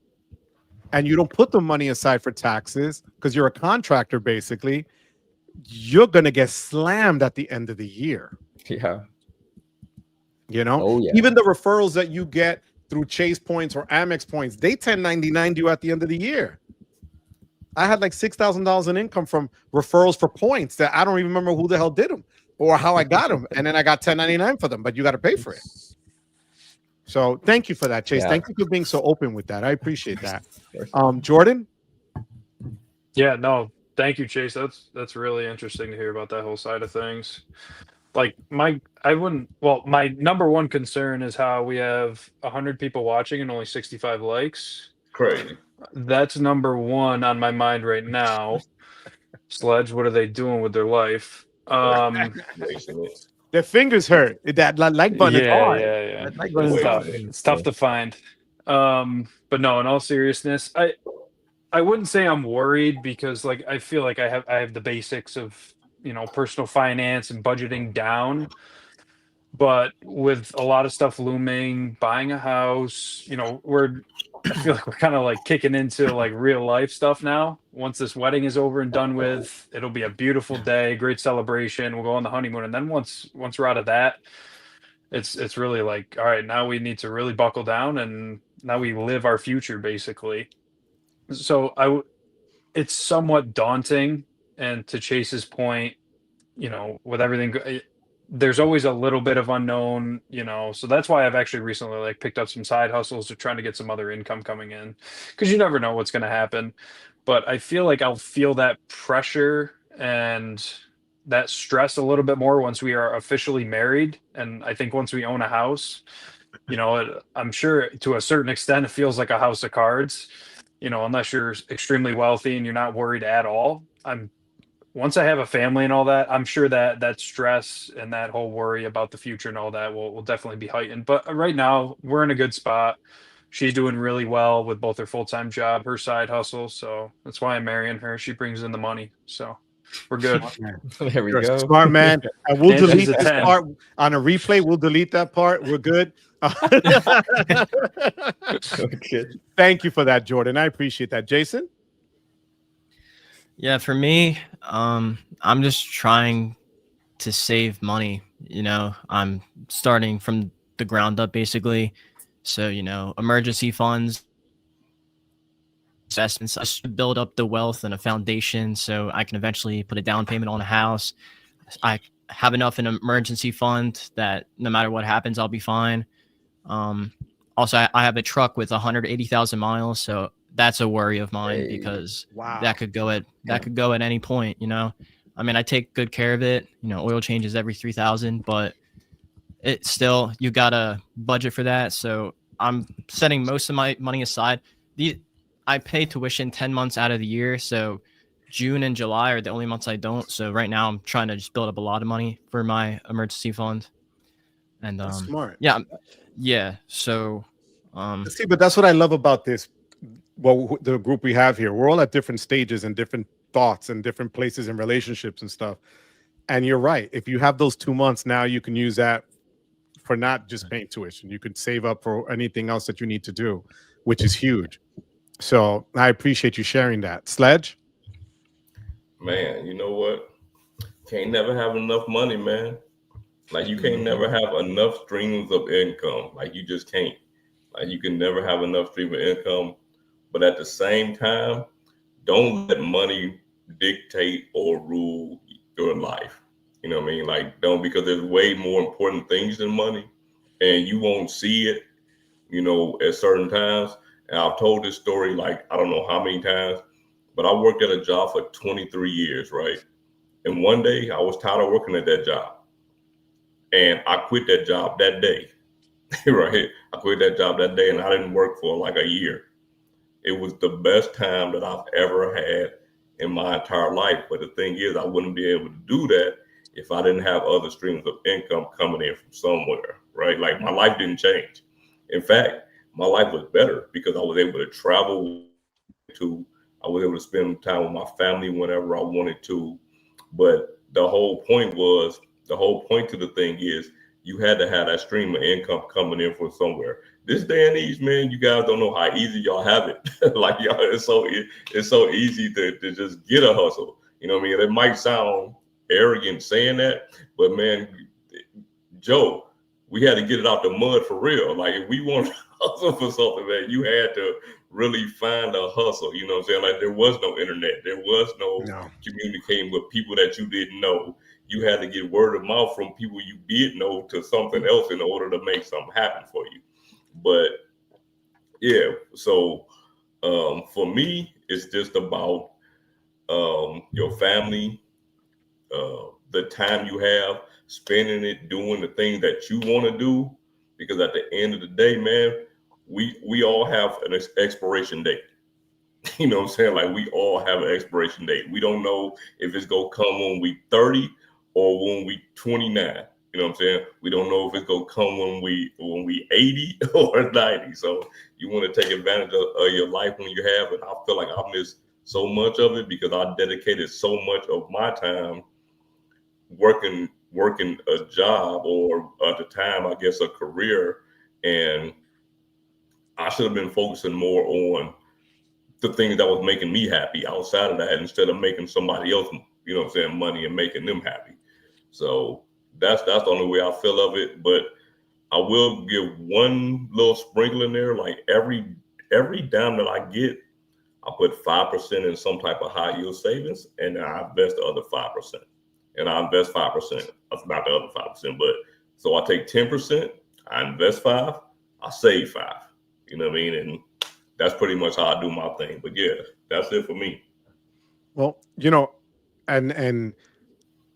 and you don't put the money aside for taxes, because you're a contractor, basically, you're going to get slammed at the end of the year. Yeah. Oh, yeah. Even the referrals that you get through Chase points or Amex points, they 1099 you at the end of the year. I had like $6,000 in income from referrals for points that I don't even remember who the hell did them or how I got them. And then I got 1099 for them, but you got to pay for it. So thank you for that, Chase. Yeah. Thank you for being so open with that. I appreciate that. Jordan? Yeah, no, thank you, Chase. That's really interesting to hear about that whole side of things. Like my number one concern is how we have 100 people watching and only 65 likes. Crazy. That's number one on my mind right now. Sledge, what are they doing with their life? Their fingers hurt. That like button is hard. Yeah. That like button is tough. It's tough to find. But no, in all seriousness, I wouldn't say I'm worried, because like I feel like I have the basics of personal finance and budgeting down. But with a lot of stuff looming, buying a house, I feel like we're kind of like kicking into like real life stuff now. Once this wedding is over and done with, it'll be a beautiful day, great celebration. We'll go on the honeymoon, and then once we're out of that, it's really like, all right, now we need to really buckle down, and now we live our future basically. So it's somewhat daunting. And to Chase's point, with everything, there's always a little bit of unknown, so that's why I've actually recently like picked up some side hustles to trying to get some other income coming in, because you never know what's going to happen. But I feel like I'll feel that pressure and that stress a little bit more once we are officially married. And I think once we own a house, I'm sure to a certain extent it feels like a house of cards, unless you're extremely wealthy and you're not worried at all. Once I have a family and all that, I'm sure that stress and that whole worry about the future and all that will definitely be heightened. But right now, we're in a good spot. She's doing really well with both her full-time job, her side hustle. So that's why I'm marrying her. She brings in the money. So we're good. There we go. Smart man. And we'll delete this part on a replay. We'll delete that part. We're good. Okay. Thank you for that, Jordan. I appreciate that. Jason? Yeah, for me, I'm just trying to save money. I'm starting from the ground up basically. So, emergency funds. investments. I should build up the wealth and a foundation so I can eventually put a down payment on a house. I have enough in an emergency fund that no matter what happens, I'll be fine. Also, I have a truck with 180,000 miles, so that's a worry of mine Hey. because Wow. that could go at any point. You know, I mean, I take good care of it. You know, oil changes every 3,000, but it's still, you gotta budget for that. So I'm setting most of my money aside. I pay tuition 10 months out of the year, so June and July are the only months I don't. So right now I'm trying to just build up a lot of money for my emergency fund. And That's smart. yeah. So See, but that's what I love about this. Well, the group we have here, we're all at different stages and different thoughts and different places in relationships and stuff. And you're right. If you have those 2 months now, you can use that for not just paying tuition. You could save up for anything else that you need to do, which is huge. So I appreciate you sharing that. Sledge? Man, you know what? Can't never have enough money, man. Like you can't never have enough streams of income. Like you just can't. Like you can never have enough stream of income. But at the same time, don't let money dictate or rule your life. You know what I mean? Like don't, because there's way more important things than money, and you won't see it, you know, at certain times. And I've told this story like I don't know how many times, but I worked at a job for 23 years, right? And one day I was tired of working at that job. And I quit that job that day, right? I quit that job that day and I didn't work for like a year. It was the best time that I've ever had in my entire life. But the thing is, I wouldn't be able to do that if I didn't have other streams of income coming in from somewhere, right? Like my life didn't change. In fact, my life was better because I was able to travel I was able to spend time with my family whenever I wanted to. But the whole point to the thing is you had to have that stream of income coming in from somewhere. This day and age, man, you guys don't know how easy y'all have it. Like y'all, it's so easy to just get a hustle. You know what I mean? It might sound arrogant saying that, but man, Joe, we had to get it out the mud for real. Like if we want to hustle for something, man, you had to really find a hustle. You know what I'm saying? Like there was no internet, there was no communicating with people that you didn't know. You had to get word of mouth from people you did know to something else in order to make something happen for you. But yeah, so for me, it's just about your family, the time you have, spending it doing the thing that you want to do. Because at the end of the day, man, we all have an expiration date. You know what I'm saying? Like we all have an expiration date. We don't know if it's gonna come when we 30 or when we 29. You know what I'm saying? We don't know if it's gonna come when we 80 or 90. So you want to take advantage of your life when you have it. I feel like I missed so much of it because I dedicated so much of my time working a job, or at the time, I guess, a career. And I should have been focusing more on the things that was making me happy outside of that instead of making somebody else, you know what I'm saying, money and making them happy. So that's the only way I feel of it. But I will give one little sprinkle in there. Like every dime that I get, I put 5% in some type of high yield savings, and then I invest the other 5%. And I invest 5%. That's not the other 5%, but so I take 10%, I invest 5%, I save 5%. You know what I mean? And that's pretty much how I do my thing. But yeah, that's it for me. Well, you know, and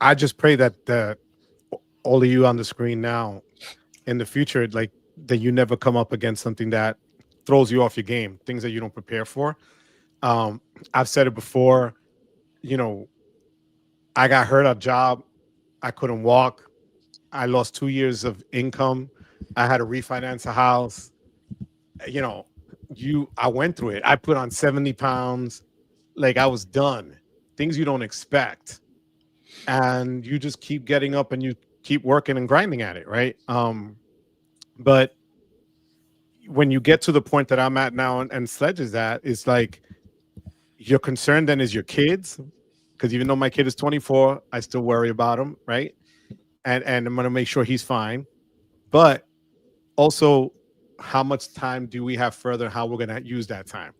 I just pray that all of you on the screen now, in the future, like that you never come up against something that throws you off your game, things that you don't prepare for. I've said it before, you know, I got hurt at a job. I couldn't walk. I lost 2 years of income. I had to refinance a house. You know, I went through it. I put on 70 pounds. Like I was done. Things you don't expect. And you just keep getting up and you keep working and grinding at it, right? But when you get to the point that I'm at now and Sledge is at, it's like your concern then is your kids. Because even though my kid is 24, I still worry about him, right? And I'm going to make sure he's fine. But also, how much time do we have further? How we're going to use that time?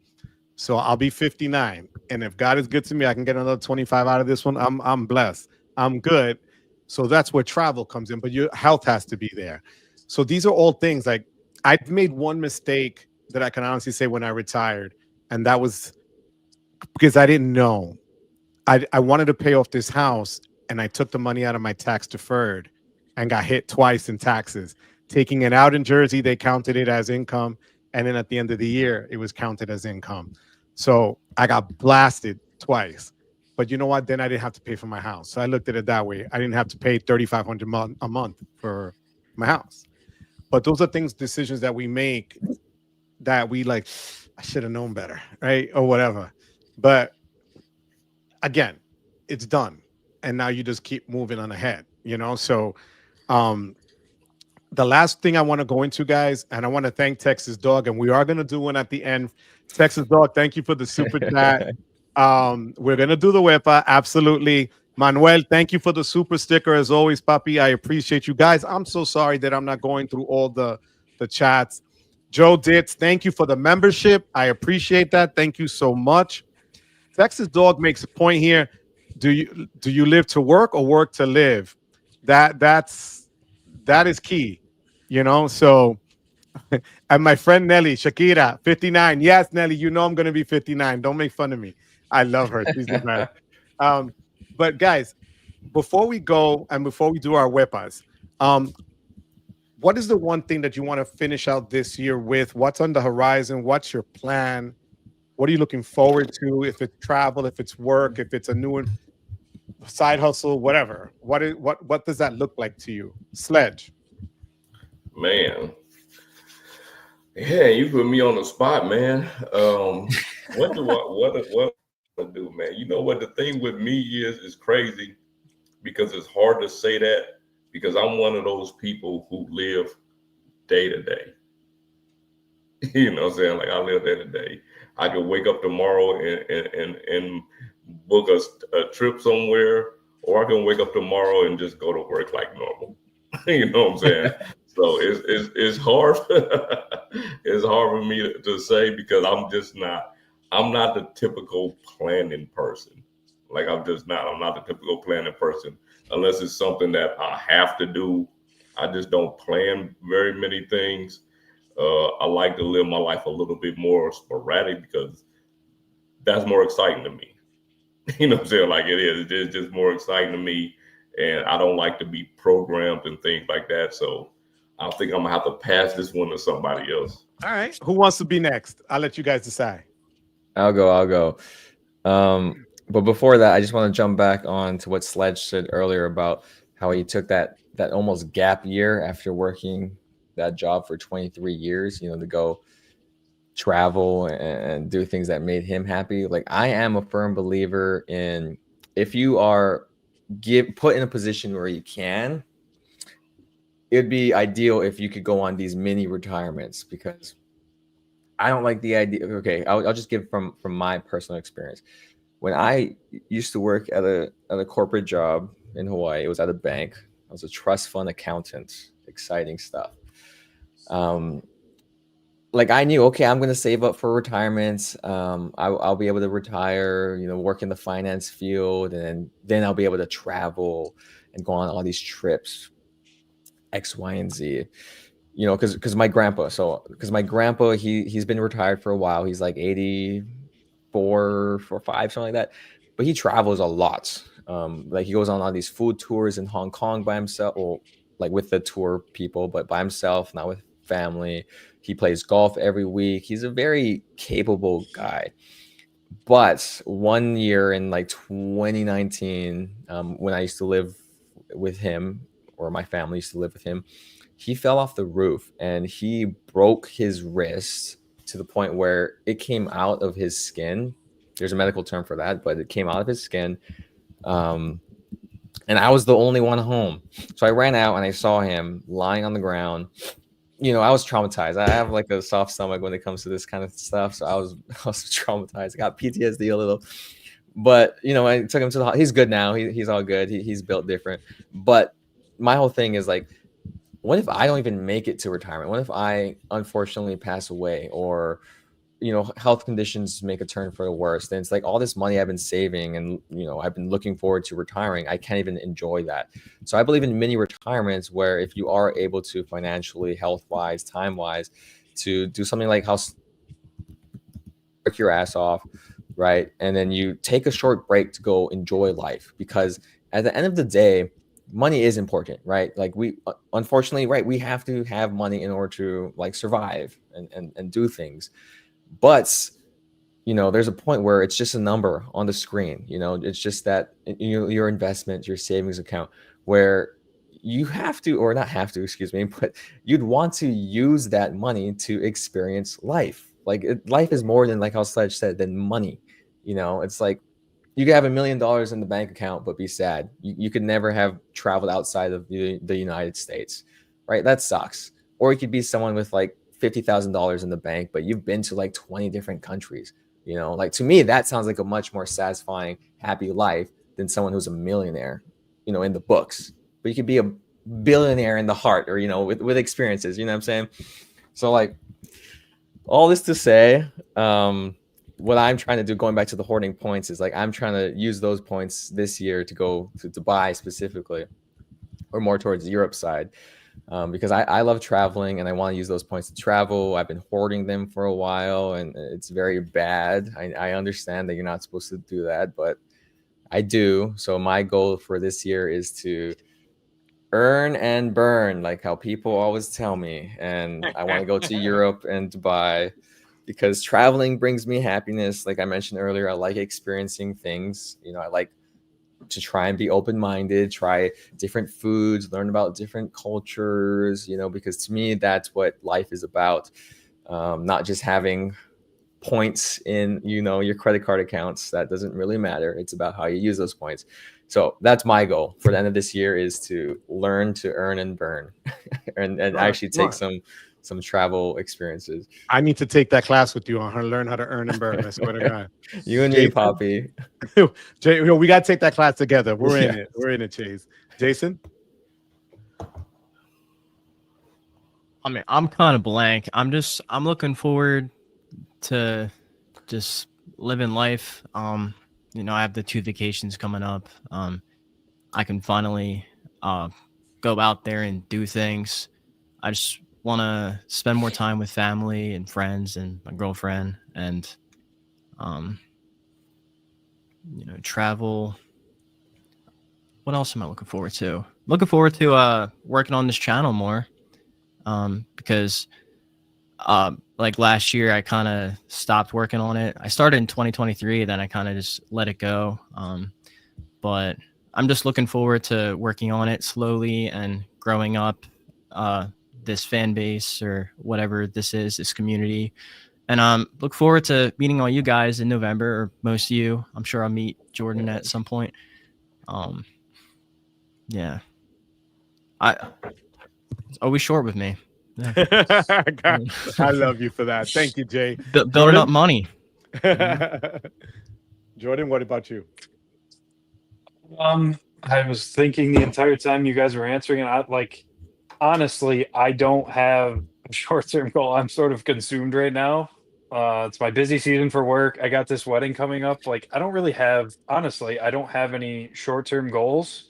So I'll be 59. And if God is good to me, I can get another 25 out of this one. I'm blessed. I'm good. So that's where travel comes in, but your health has to be there. So these are all things like I've made one mistake that I can honestly say when I retired, and that was because I didn't know. I wanted to pay off this house, and I took the money out of my tax deferred and got hit twice in taxes. Taking it out in Jersey, they counted it as income, and then at the end of the year, it was counted as income. So I got blasted twice. But you know what? Then I didn't have to pay for my house. So I looked at it that way. I didn't have to pay $3,500 a month for my house. But those are things, decisions that we make that we like, I should have known better, right? Or whatever. But again, it's done. And now you just keep moving on ahead, you know? So the last thing I want to go into, guys, and I want to thank Texas Dog, and we are going to do one at the end. Texas Dog, thank you for the super chat. We're going to do the whipper. Absolutely. Manuel, thank you for the super sticker. As always, Papi, I appreciate you guys. I'm so sorry that I'm not going through all the chats. Joe Ditz, thank you for the membership. I appreciate that. Thank you so much. Texas Dog makes a point here. Do you live to work or work to live? That is key, you know. So, and my friend Nelly, Shakira, 59. Yes, Nelly, you know I'm gonna be 59. Don't make fun of me. I love her. She's the best. But guys, before we go and before we do our wepas, what is the one thing that you want to finish out this year with? What's on the horizon? What's your plan? What are you looking forward to? If it's travel, if it's work, if it's a new side hustle, whatever. What does that look like to you? Sledge. Man. Yeah, you put me on the spot, man. What do I do, man? You know what the thing with me is crazy because it's hard to say that because I'm one of those people who live day to day. You know what I'm saying? Like I live day to day. I could wake up tomorrow and book a trip somewhere, or I can wake up tomorrow and just go to work like normal. You know what I'm saying? So it's hard. It's hard for me to say because I'm not the typical planning person. Like I'm not the typical planning person unless it's something that I have to do. I just don't plan very many things. I like to live my life a little bit more sporadic because that's more exciting to me. You know what I'm saying? Like it's just more exciting to me. And I don't like to be programmed and things like that. So I think I'm gonna have to pass this one to somebody else. All right. Who wants to be next? I'll let you guys decide. I'll go. But before that, I just want to jump back on to what Sledge said earlier about how he took that almost gap year after working that job for 23 years, you know, to go travel and do things that made him happy. Like I am a firm believer in if you are put in a position where you can, it'd be ideal if you could go on these mini retirements because I don't like the idea. Okay, I'll just give from my personal experience. When I used to work at a corporate job in Hawaii, it was at a bank. I was a trust fund accountant. Exciting stuff. Like I knew, okay, I'm going to save up for retirement. I'll be able to retire, you know, work in the finance field, and then I'll be able to travel and go on all these trips, X, Y, and Z. You know, because my grandpa, he's been retired for a while. He's like 84, 5, something like that. But he travels a lot. Like he goes on all these food tours in Hong Kong by himself, or like with the tour people, but by himself, not with family. He plays golf every week. He's a very capable guy. But one year in like 2019, when I used to live with him, or my family used to live with him, he fell off the roof and he broke his wrist to the point where it came out of his skin. There's a medical term for that, but it came out of his skin. And I was the only one home. So I ran out and I saw him lying on the ground. You know, I was traumatized. I have like a soft stomach when it comes to this kind of stuff. So I was traumatized. I got PTSD a little. But, you know, I took him to the hospital. He's good now. He's all good. He's built different. But my whole thing is like, what if I don't even make it to retirement? What if I unfortunately pass away or health conditions make a turn for the worst, and it's like all this money I've been saving and I've been looking forward to retiring, I can't even enjoy that. So I believe in mini retirements, where if you are able to financially, health wise, time wise, to do something like work your ass off, right, and then you take a short break to go enjoy life, because at the end of the day, money is important, right? Like we unfortunately, right, we have to have money in order to like survive and do things. But there's a point where it's just a number on the screen. It's just that your investment, your savings account, where you have to, or not have to, excuse me, but you'd want to use that money to experience life. Like life is more than, like how Sledge said, than money. It's like you could have $1 million in the bank account but be sad. You could never have traveled outside of the United States, right? That sucks. Or you could be someone with like $50,000 in the bank, but you've been to like 20 different countries. Like to me, that sounds like a much more satisfying, happy life than someone who's a millionaire, in the books. But you could be a billionaire in the heart, or with experiences. You know what I'm saying? So like all this to say, what I'm trying to do, going back to the hoarding points, is like I'm trying to use those points this year to go to Dubai specifically, or more towards the Europe side. Because I love traveling and I want to use those points to travel. I've been hoarding them for a while and it's very bad. I understand that you're not supposed to do that, but I do. So my goal for this year is to earn and burn, like how people always tell me. And I want to go to Europe and Dubai because traveling brings me happiness. Like I mentioned earlier, I like experiencing things. I like to try and be open-minded, try different foods, learn about different cultures, because to me, that's what life is about. Not just having points in, your credit card accounts. That doesn't really matter. It's about how you use those points. So that's my goal for the end of this year, is to learn to earn and burn and actually take some travel experiences. I need to take that class with you on how to learn how to earn and burn. I swear to God. You and me, Poppy. Jay, we got to take that class together. We're in it. We're in it, Chase. Jason? I mean, I'm kind of blank. I'm looking forward to just living life. I have the 2 vacations coming up. I can finally go out there and do things. I just want to spend more time with family and friends and my girlfriend, and travel. What else am I looking forward to? Looking forward to working on this channel more, because like last year I kind of stopped working on it. I started in 2023, then I kind of just let it go. But I'm just looking forward to working on it slowly and growing up this fan base, or whatever this is, this community. And look forward to meeting all you guys in November, or most of you. I'm sure I'll meet Jordan at some point. Yeah. It's always short with me. Yeah. I love you for that. Thank you, Jay. Building up money. Jordan, what about you? I was thinking the entire time you guys were answering, and honestly, I don't have a short-term goal. I'm sort of consumed right now. It's my busy season for work. I got this wedding coming up. I don't really have, honestly, I don't have any short-term goals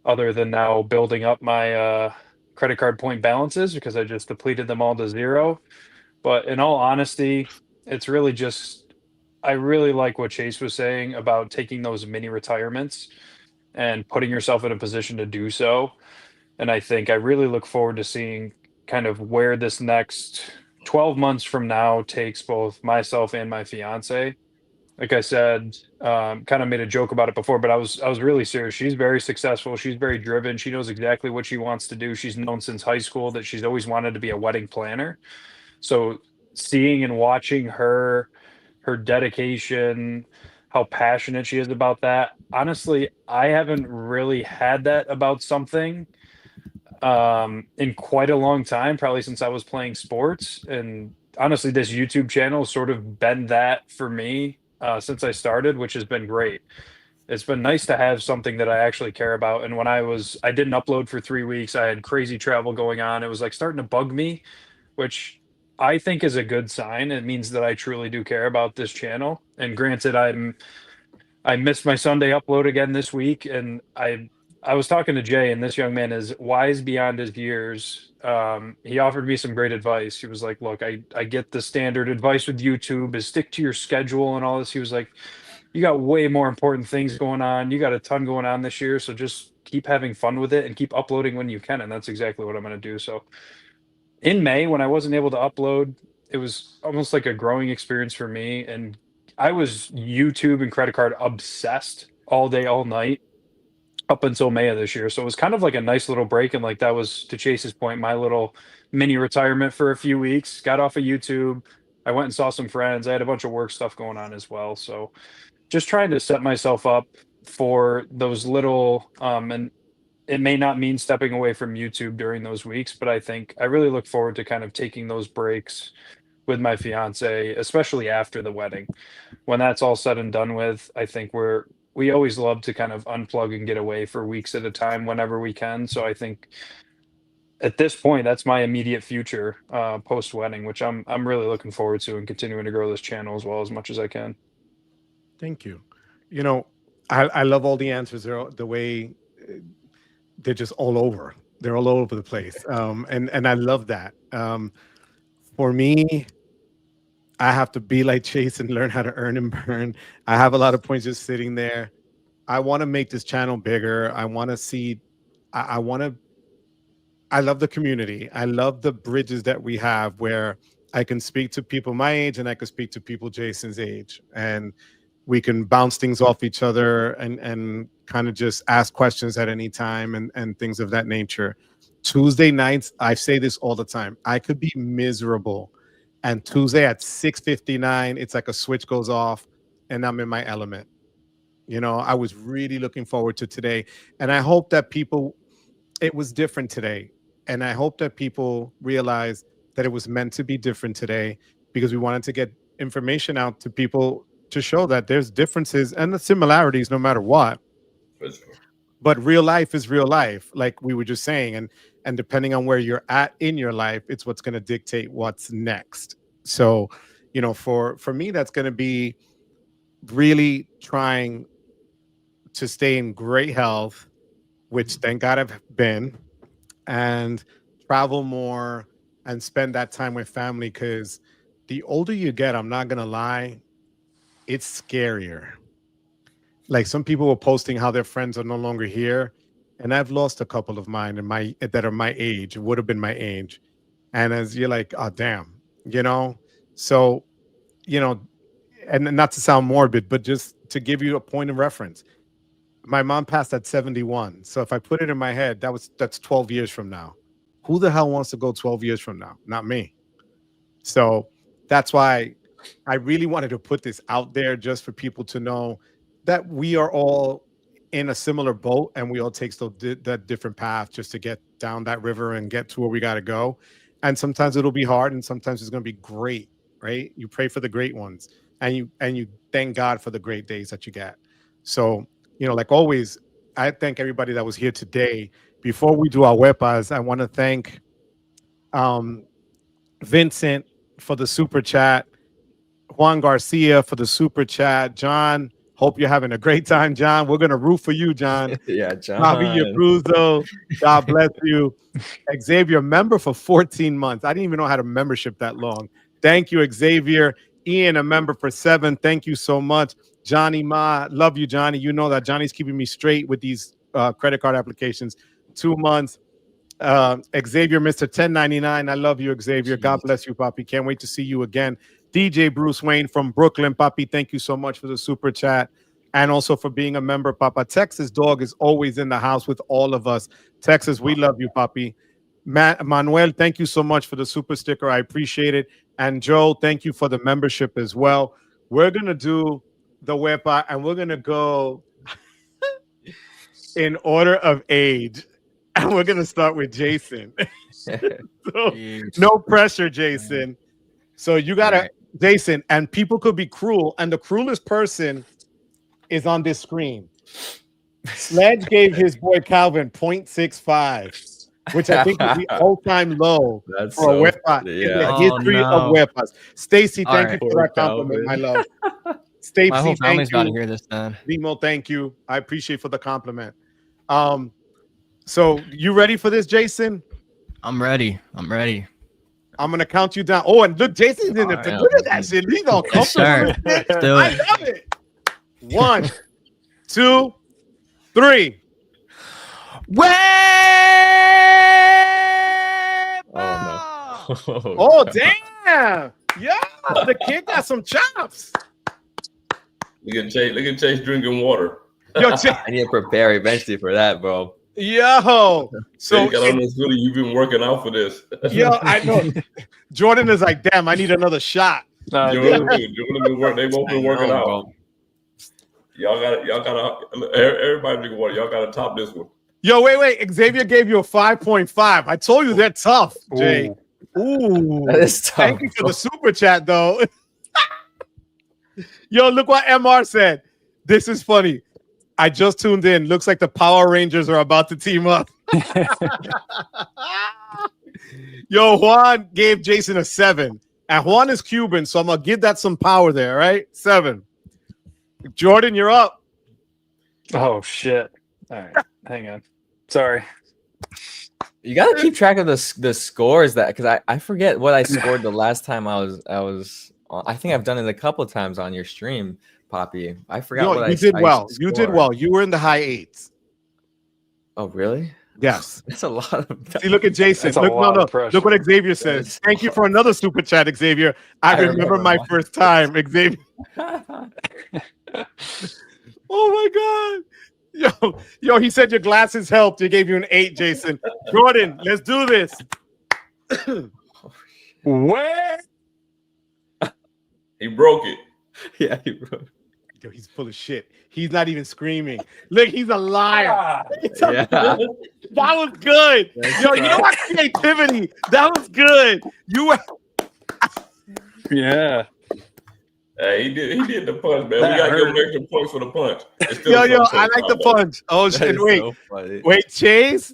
other than now building up my credit card point balances, because I just depleted them all to 0. But in all honesty, it's really just, I really like what Chase was saying about taking those mini retirements and putting yourself in a position to do so. And I think I really look forward to seeing kind of where this next 12 months from now takes both myself and my fiance. Like I said, kind of made a joke about it before, but I was really serious. She's very successful. She's very driven. She knows exactly what she wants to do. She's known since high school that she's always wanted to be a wedding planner. So seeing and watching her dedication, how passionate she is about that. Honestly, I haven't really had that about something in quite a long time, probably since I was playing sports. And honestly, this YouTube channel has sort of been that for me since I started, which has been great. It's been nice to have something that I actually care about. And when I didn't upload for 3 weeks, I had crazy travel going on. It was like starting to bug me, which I think is a good sign. It means that I truly do care about this channel. And granted, I missed my Sunday upload again this week, and I was talking to Jay, and this young man is wise beyond his years. He offered me some great advice. He was like, "Look, I get the standard advice with YouTube is stick to your schedule and all this." He was like, "You got way more important things going on. You got a ton going on this year, so just keep having fun with it and keep uploading when you can." And that's exactly what I'm going to do. So in May, when I wasn't able to upload, it was almost like a growing experience for me, and I was YouTube and credit card obsessed all day, all night up until May of this year. So it was kind of like a nice little break. And like that was, to Chase's point, my little mini retirement for a few weeks. Got off of YouTube. I went and saw some friends. I had a bunch of work stuff going on as well. So just trying to set myself up for those little, and it may not mean stepping away from YouTube during those weeks, but I think I really look forward to kind of taking those breaks with my fiance, especially after the wedding. When that's all said and done with, I think we always love to kind of unplug and get away for weeks at a time whenever we can. So I think at this point, that's my immediate future post wedding, which I'm really looking forward to, and continuing to grow this channel as well as much as I can. Thank you. You know, I love all the answers. They're the way they're just all over. They're all over the place. And I love that. For me, I have to be like Chase and learn how to earn and burn. I have a lot of points just sitting there. I want to make this channel bigger. I want to see, I love the community. I love the bridges that we have where I can speak to people my age and I can speak to people Jason's age. And we can bounce things off each other and kind of just ask questions at any time and things of that nature. Tuesday nights, I say this all the time, I could be miserable. And Tuesday at 6:59, it's like a switch goes off and I'm in my element. You know, I was really looking forward to today. And I hope that it was different today. And I hope that people realize that it was meant to be different today because we wanted to get information out to people to show that there's differences and the similarities no matter what. For sure. But real life is real life, like we were just saying. And depending on where you're at in your life, it's what's going to dictate what's next. So, you know, for me, that's going to be really trying to stay in great health, which thank God I've been, and travel more and spend that time with family. Because the older you get, I'm not going to lie, it's scarier. Like some people were posting how their friends are no longer here. And I've lost a couple of mine that are my age, would have been my age. And as you're like, oh, damn, you know? So, you know, and not to sound morbid, but just to give you a point of reference, my mom passed at 71. So if I put it in my head, that's 12 years from now. Who the hell wants to go 12 years from now? Not me. So that's why I really wanted to put this out there just for people to know that we are all in a similar boat and we all take that different path just to get down that river and get to where we got to go. And sometimes it'll be hard and sometimes it's going to be great, right? You pray for the great ones and you thank God for the great days that you get. So, you know, like always, I thank everybody that was here today. Before we do our wepas, I want to thank Vincent for the super chat, Juan Garcia for the super chat, John. Hope you're having a great time, John. We're going to root for you, John. Yeah, John. Javier Bruzo, God bless you. Xavier, member for 14 months. I didn't even know I had a membership that long. Thank you, Xavier. Ian, a member for 7. Thank you so much. Johnny Ma, love you, Johnny. You know that Johnny's keeping me straight with these credit card applications. 2 months. Xavier, Mr. 1099. I love you, Xavier. God bless you, Papi. Can't wait to see you again. DJ Bruce Wayne from Brooklyn, Papi, thank you so much for the super chat and also for being a member, Papa. Texas Dog is always in the house with all of us. Texas, we love you, Papi. Manuel, thank you so much for the super sticker. I appreciate it. And Joe, thank you for the membership as well. We're going to do the wepa and we're going to go in order of age. And we're going to start with Jason. So, no pressure, Jason. So you got to, Jason, and people could be cruel. And the cruelest person is on this screen. Sledge gave his boy Calvin 0.65. which I think is the all-time low That's for a so weapon in the Oh, history no. of weapons. Stacy, All thank right. you for that compliment, my love. My Stacy, whole family's thank got to you. hear this then. Nemo, thank you. I appreciate for the compliment. So you ready for this, Jason? I'm ready. I'm ready. I'm gonna count you down. Oh, and look, Jason's in it. Yeah. Look at that shit. He's all Yes, comfortable. sir. Let's do I it. love it. 1, 2, 3. Oh no. Oh damn! Yeah, the kid got some chops. Look at Chase drinking water. Yo, I need to prepare eventually for that, bro. yo. So So got on this hoodie. You've been working out for this. yo, I know. Jordan is like, damn, I need another shot. Jordan been working. They both been working out. Bro. Y'all gotta. Everybody drink water. Y'all gotta top this one. Yo, wait. Xavier gave you a 5.5. I told you they're tough, Jay. Ooh. That is tough. Thank you for the super chat, though. Yo, look what MR said. This is funny. I just tuned in. Looks like the Power Rangers are about to team up. Yo, Juan gave Jason a 7. And Juan is Cuban, so I'm going to give that some power there, right? 7. Jordan, you're up. Oh shit! All right, hang on. Sorry. You gotta keep track of the scores because I forget what I scored the last time I was. I think I've done it a couple times on your stream, Poppy. I forgot Yo, what you did well. You did scored. well. You were in the high 8s. Oh really? Yes. That's a lot of. See, look at Jason. That's a Look, lot of pressure. look what Xavier says. Thank you for another super chat, Xavier. I remember my mine. first time, Xavier. Oh my God. Yo, he said your glasses helped. He gave you an 8, Jason. Jordan, let's do this. Where? He broke it. Yeah, he wrote. Yo, he's full of shit. He's not even screaming. Look, he's a liar. Ah, Yeah. That was good. Yo, you know what? Creativity. That was good. You were. yeah. Hey, he did the punch, man. That We gotta give him hurt. extra points for the punch. It's still Yo, some I punch, like the though. punch. Oh, That shit. is Wait. so funny. Wait, Chase.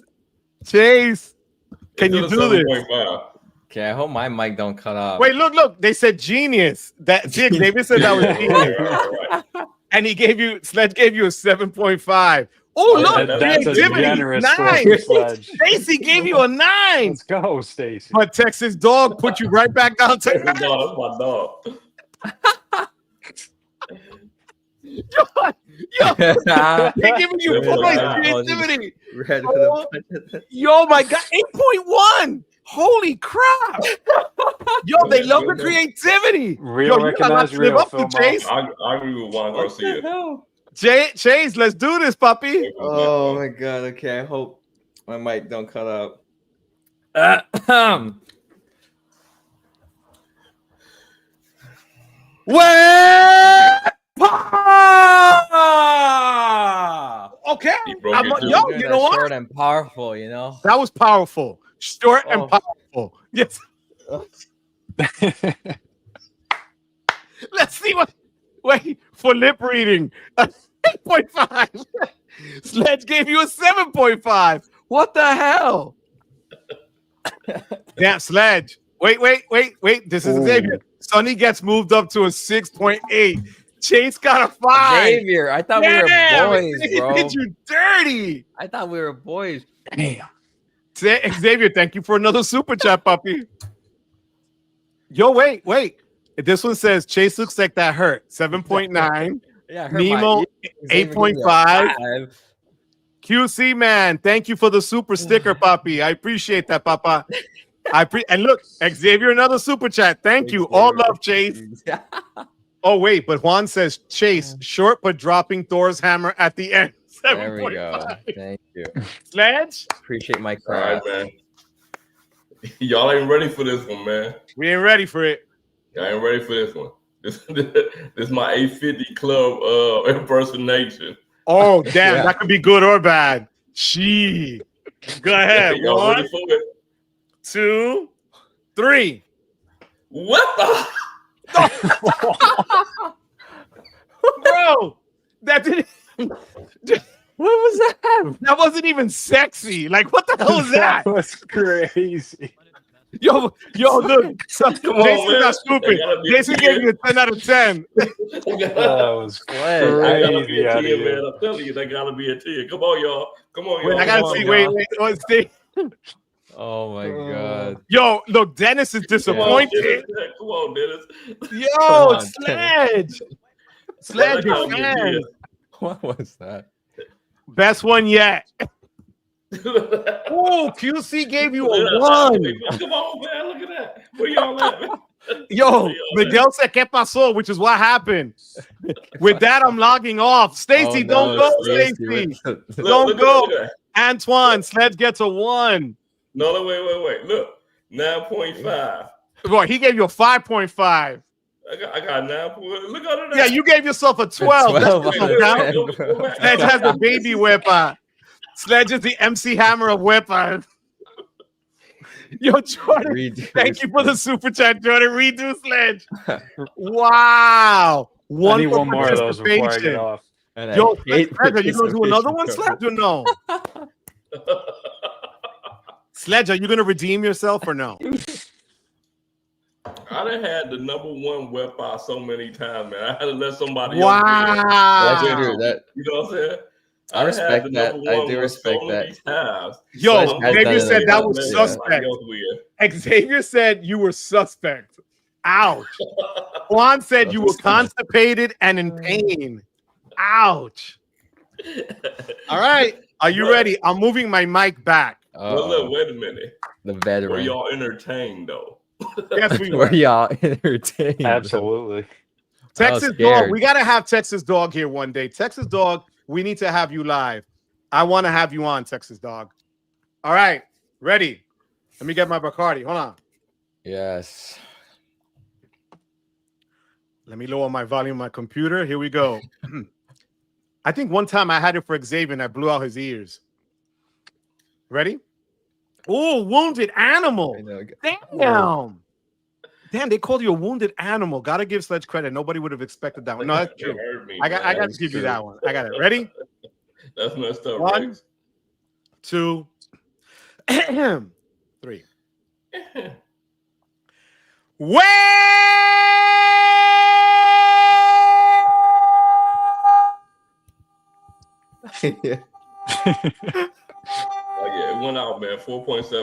Can you It's still do a this? 7.5. Okay, I hope my mic don't cut off. Wait, look. They said genius. That David said that was genius. Right. And Sledge gave you a 7.5. Oh, Oh, look, That's a creativity. generous score 9. for Sledge. Stacy gave you a 9. Let's go, Stacy. But Texas Dog put you right back down to That's 9. my dog. Yo, they're giving you Yeah, points, yeah. creativity. Ready for the punch. Yo, my God, 8.1. Holy crap. Yo, they love the creativity. Real Yo, you gotta recognize live real. up to Film Chase. off. I agree with Juan Garcia. Chase, let's do this, puppy. Oh my god. Okay, I hope my mic don't cut out. Okay. He broke it, too. Yo, you know what? Short and powerful, you know. That was powerful. Short and Oh. powerful. Yes. Let's see what. Wait, for lip reading. 8.5. Sledge gave you a 7.5. What the hell? Damn, Sledge. Wait. This is Ooh. Xavier. Sonny gets moved up to a 6.8. Chase got a 5. Xavier, I thought we were boys, bro. Did you dirty? I thought we were boys. Damn. Xavier, thank you for another super chat, puppy. Yo, wait. This one says Chase looks like that hurt. 7.9. Yeah, I heard Nemo, my- Xavier gave me a 8.5. 5. QC man, thank you for the super sticker, puppy. I appreciate that, papa. And look, Xavier, another super chat. Thank you. All love, Chase. Oh, wait, but Juan says Chase, short but dropping Thor's hammer at the end. There we go. 7.5. Thank you. Sledge? Appreciate my All craft. right, man. Y'all ain't ready for this one, man. We ain't ready for it. Y'all ain't ready for this one. This is my 850 club impersonation. Oh, damn, Yeah. that could be good or bad. Gee. Go ahead. Y'all 1, ready for it? 2, 3. What the? Bro, that didn't. What was that? That wasn't even sexy. Like, what the hell was that? That was crazy. Yo, look. So, Come on, Jason's man. not stupid. They gotta be Jason gave you a 10 out of 10. That was They gotta be crazy a out of 10, you. man. I'm telling you, they gotta be a 10. Come on, y'all. Come on, Wait, y'all. I gotta Come on, see. y'all. Wait. Let's see. Oh my god. Yo, look, Dennis is Come on, disappointed. Dennis. Come on, Dennis. Yo, on, Sledge. Sledge, Well, your I gotta fans. What was that? Best one yet. Oh, QC gave you a 1. Come on, man. Look at that. Where y'all at, man? Yo, Miguel said, ¿Qué pasó? Which is what happened. With that, I'm logging off. Stacy, don't go, Stacy. Don't go. Look at that. Antoine, Sledge gets a 1. No, wait. Look, 9.5. Boy, he gave you a 5.5. I got 9. Look at that. Yeah, you gave yourself a 12. That's 12 no out of doubt. 10, bro. Sledge has the baby whipper. Sledge is the MC Hammer of whippers. Yo, Jordan, Redo. thank you for the super chat, Jordan. Redo Sledge. Wow. I need one more of those before I get participation. off. And I Yo, hate Sledge, are you going to do another one, participation, Sledge, or no? Sledge, are you going to redeem yourself or no? I done had the #1 weapon so many times, man. I had to let somebody else That's Wow. true. That do it. You know what I'm saying? I respect had the that. #1 I do one respect so that. many times. Yo, Sledge has Xavier done it said a that lot, was man. suspect. Else will. Xavier said you were suspect. Ouch. Juan said you were constipated and in pain. Ouch. All right. Are you ready? I'm moving my mic back. Well, look, wait a minute. The Were veteran. y'all entertained though? Yes, we Were were. y'all entertained? Absolutely. Texas scared. Dog. We got to have Texas Dog here one day. Texas Dog, we need to have you live. I want to have you on, Texas Dog. All right. Ready? Let me get my Bacardi. Hold on. Yes. Let me lower my volume on my computer. Here we go. I think one time I had it for Xavier and I blew out his ears. Ready? Oh, wounded animal. I know. Damn, they called you a wounded animal. Gotta give Sledge credit. Nobody would have expected that one. No, that's true. Hurt me, I got man. to give you that one. I got it. Ready? That's messed up. 1, Rex. 2, 3. Oh, yeah, it went out, man. 4.78.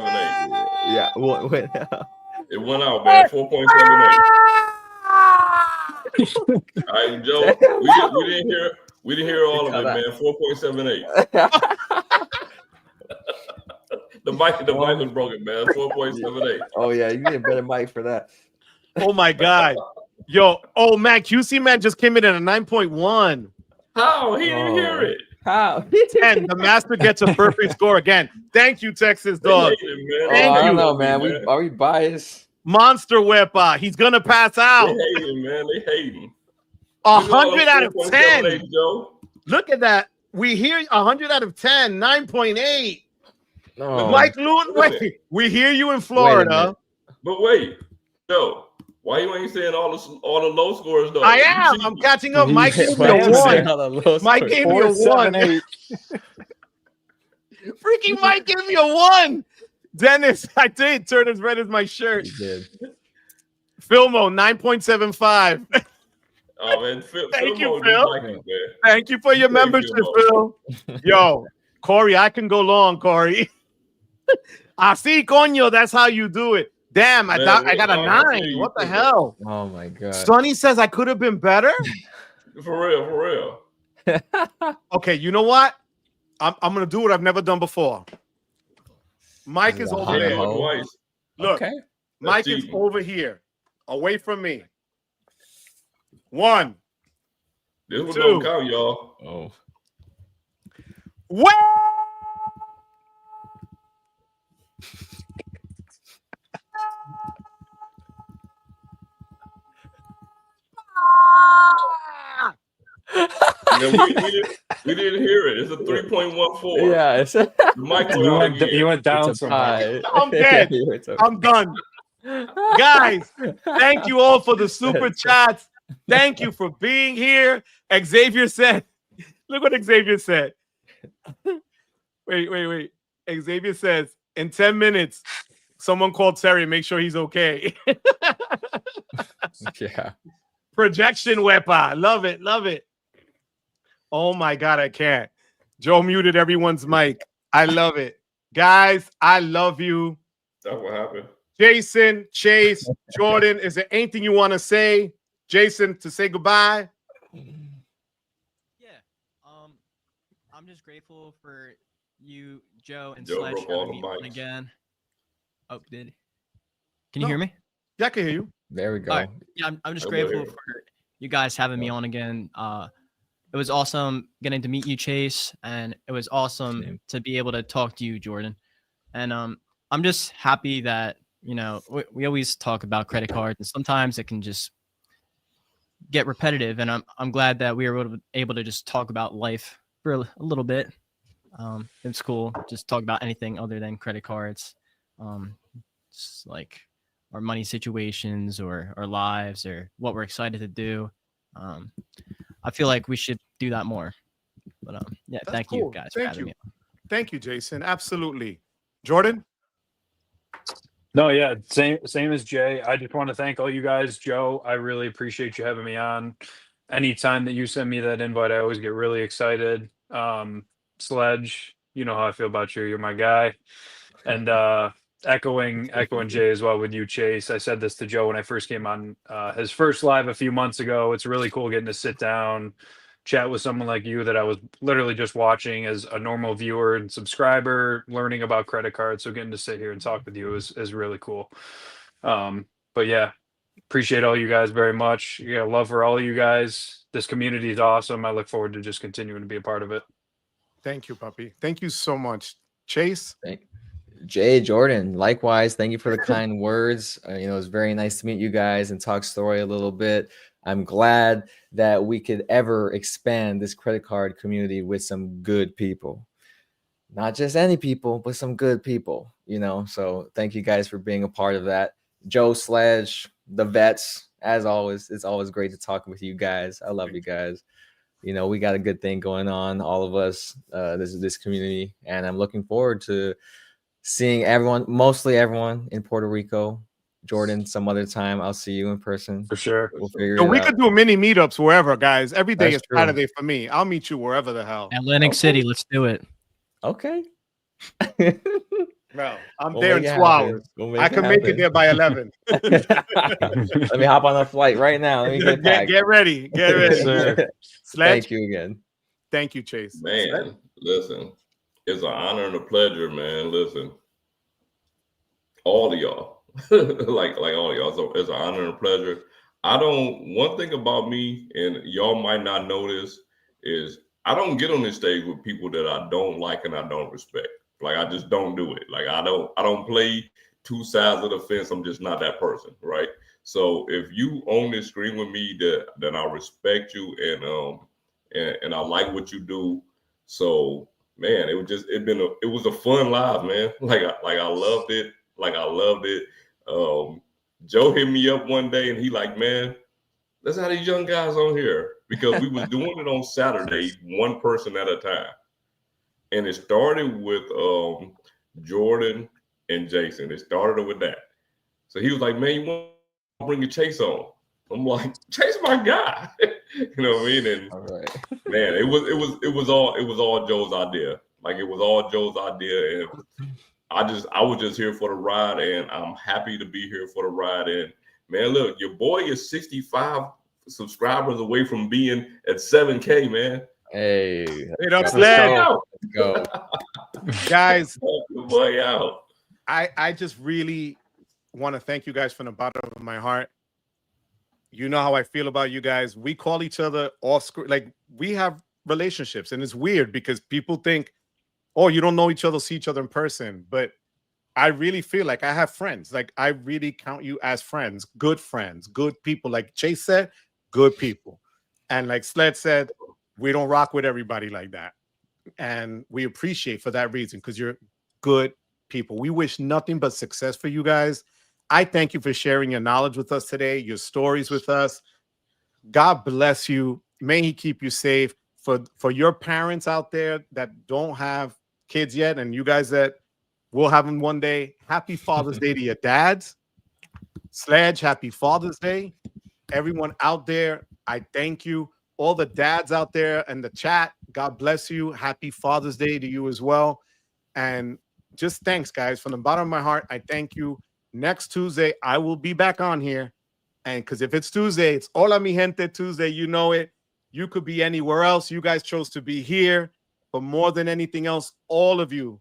Yeah. What? It went out, man. 4.78. All right, Joe. We didn't hear all of it, man. 4.78. The mic was broken, man. 4.78. Oh yeah, you need a better mic for that. Oh my God. Yo, oh man, QC man just came in at a 9.1. How? He didn't hear it. How? And the master gets a perfect score again. Thank you, Texas Dog. They hate it, man. Thank I don't you. know, man. Are we biased? Monster Whipper. He's gonna pass out. They hating, man. They hating. 100 out of 10. 4.78, Joe. Look at that. We hear 100 out of 10, 9.8. No. Mike Lewin, wait. We hear you in Florida. But wait, Joe. Why you ain't saying all the low scores though? I am. I'm catching up. Mike gave me a Fancy. 1. Mike gave me a 1. 4.78. Freaking Mike gave me a 1. Dennis, I did turn as red as my shirt. You did. Filmo, 9.75. Oh man, Thank you, Phil. Phil. Like it, man. Thank you for your Thank you, membership, Phil. Yo, Corey, I can go long, Corey. Así, coño, that's how you do it. Damn, I got a 9. What the hell? Oh my god. Sonny says I could have been better. For real. Okay, you know what? I'm gonna do what I've never done before. Mike is over Wow. there. Twice. Look, Okay. Mike That's is cheating. over here, away from me. 1. This one 2. don't count, y'all. Oh. Well, Yeah, we didn't hear it. It's a 3.14. Yeah. It's The mic went out again. You went down it's a some. pie. I'm dead. I'm done. Guys, thank you all for the super chats. Thank you for being here. Xavier said, look what Xavier said. Wait. Xavier says in 10 minutes, someone called Terry. Make sure he's okay. Yeah. Projection weapon. Love it. Oh my God, I can't. Joe muted everyone's mic. I love it. Guys, I love you. That's what happened. Jason, Chase, Jordan, is there anything you want to say? Jason, to say goodbye? Yeah. I'm just grateful for you, Joe, and Joe Sledge broke all having the me on mics. again. Oh, Can you hear me? Yeah, I can hear you. There we go. All right. Yeah, I'm just Oh, grateful there. for you guys having me on again. It was awesome getting to meet you, Chase, and it was awesome Same. to be able to talk to you, Jordan. And I'm just happy that, you know, we always talk about credit cards, and sometimes it can just get repetitive. And I'm glad that we were able to just talk about life for a little bit. It's cool, just talk about anything other than credit cards, just like our money situations or our lives or what we're excited to do. I feel like we should do that more. But yeah, That's thank cool. you guys for Thank having you. me on. Thank you, Jason. Absolutely. Jordan? No, yeah, same as Jay. I just want to thank all you guys. Joe, I really appreciate you having me on. Anytime that you send me that invite, I always get really excited. Sledge, you know how I feel about you. You're my guy. And echoing Jay as well with you, Chase. I said this to Joe when I first came on his first live a few months ago. It's really cool getting to sit down, chat with someone like you that I was literally just watching as a normal viewer and subscriber, learning about credit cards. So getting to sit here and talk with you is really cool. But yeah, appreciate all you guys very much. Yeah, love for all of you guys. This community is awesome. I look forward to just continuing to be a part of it. Thank you, puppy. Thank you so much. Chase? Jay, Jordan, likewise, thank you for the kind words. You know, it was very nice to meet you guys and talk story a little bit. I'm glad that we could ever expand this credit card community with some good people. Not just any people, but some good people, you know. So thank you guys for being a part of that. Joe, Sledge, the vets, as always, it's always great to talk with you guys. I love you guys. You know, we got a good thing going on, all of us, this community, and I'm looking forward to seeing everyone, mostly everyone in Puerto Rico. Jordan, some other time, I'll see you in person. For sure. We'll figure Yo, it we out. could do mini meetups wherever, guys. Every day That's is true. Saturday for me. I'll meet you wherever the hell. Atlantic City, let's do it. Okay. Bro, I'm We'll there in make it 2 happen. hours. We'll make I it can make it happen. there by 11. Let me hop on a flight right now. Let me get back. Get ready. Get ready. Yes, sir. Sledge? Thank you again. Thank you, Chase. Man, listen, it's an honor and a pleasure, man. Listen, all of y'all, like all of y'all. So it's an honor and a pleasure. One thing about me, and y'all might not know this, is I don't get on this stage with people that I don't like and I don't respect. Like, I just don't do it. Like, I don't play two sides of the fence. I'm just not that person, right? So if you on this screen with me, then I respect you and I like what you do. So man, it was a fun live, man. Like I loved it. Joe hit me up one day and he like, man, let's have these young guys on here, because we was doing it on Saturday, one person at a time. And it started with Jordan and Jason. It started with that. So he was like, man, you want to bring a Chase on? I'm like, Chase my guy. You know what I mean? And All right. man, it was all Joe's idea. Like, it was all Joe's idea. And I was just here for the ride, and I'm happy to be here for the ride. And man, look, your boy is 65 subscribers away from being at 7K, man. Hey, Hey, up, let's Sledge. go. Let's go. Guys, Good boy out. I just really want to thank you guys from the bottom of my heart. You know how I feel about you guys. We call each other off screen. Like, we have relationships, and it's weird because people think, oh, you don't know each other, see each other in person. But I really feel like I have friends. Like, I really count you as friends, good people. Like Chase said, good people. And like Sled said, we don't rock with everybody like that. And we appreciate for that reason, because you're good people. We wish nothing but success for you guys. I thank you for sharing your knowledge with us today, your stories with us. God bless you. May he keep you safe. for your parents out there that don't have kids yet, and you guys that will have them one day, happy Father's Day to your dads. Sledge, happy Father's Day. Everyone out there, I thank you. All the dads out there in the chat, God bless you. Happy Father's Day to you as well. And just thanks, guys. From the bottom of my heart, I thank you. Next Tuesday, I will be back on here. And because if it's Tuesday, it's Hola Mi Gente Tuesday. You know it. You could be anywhere else. You guys chose to be here. But more than anything else, all of you,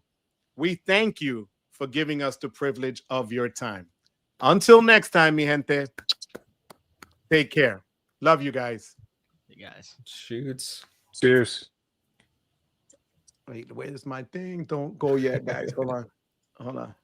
we thank you for giving us the privilege of your time. Until next time, mi gente, take care. Love you guys. You guys. Shoots. Cheers. Wait, where's my thing? Don't go yet, guys. Hold on. Hold on.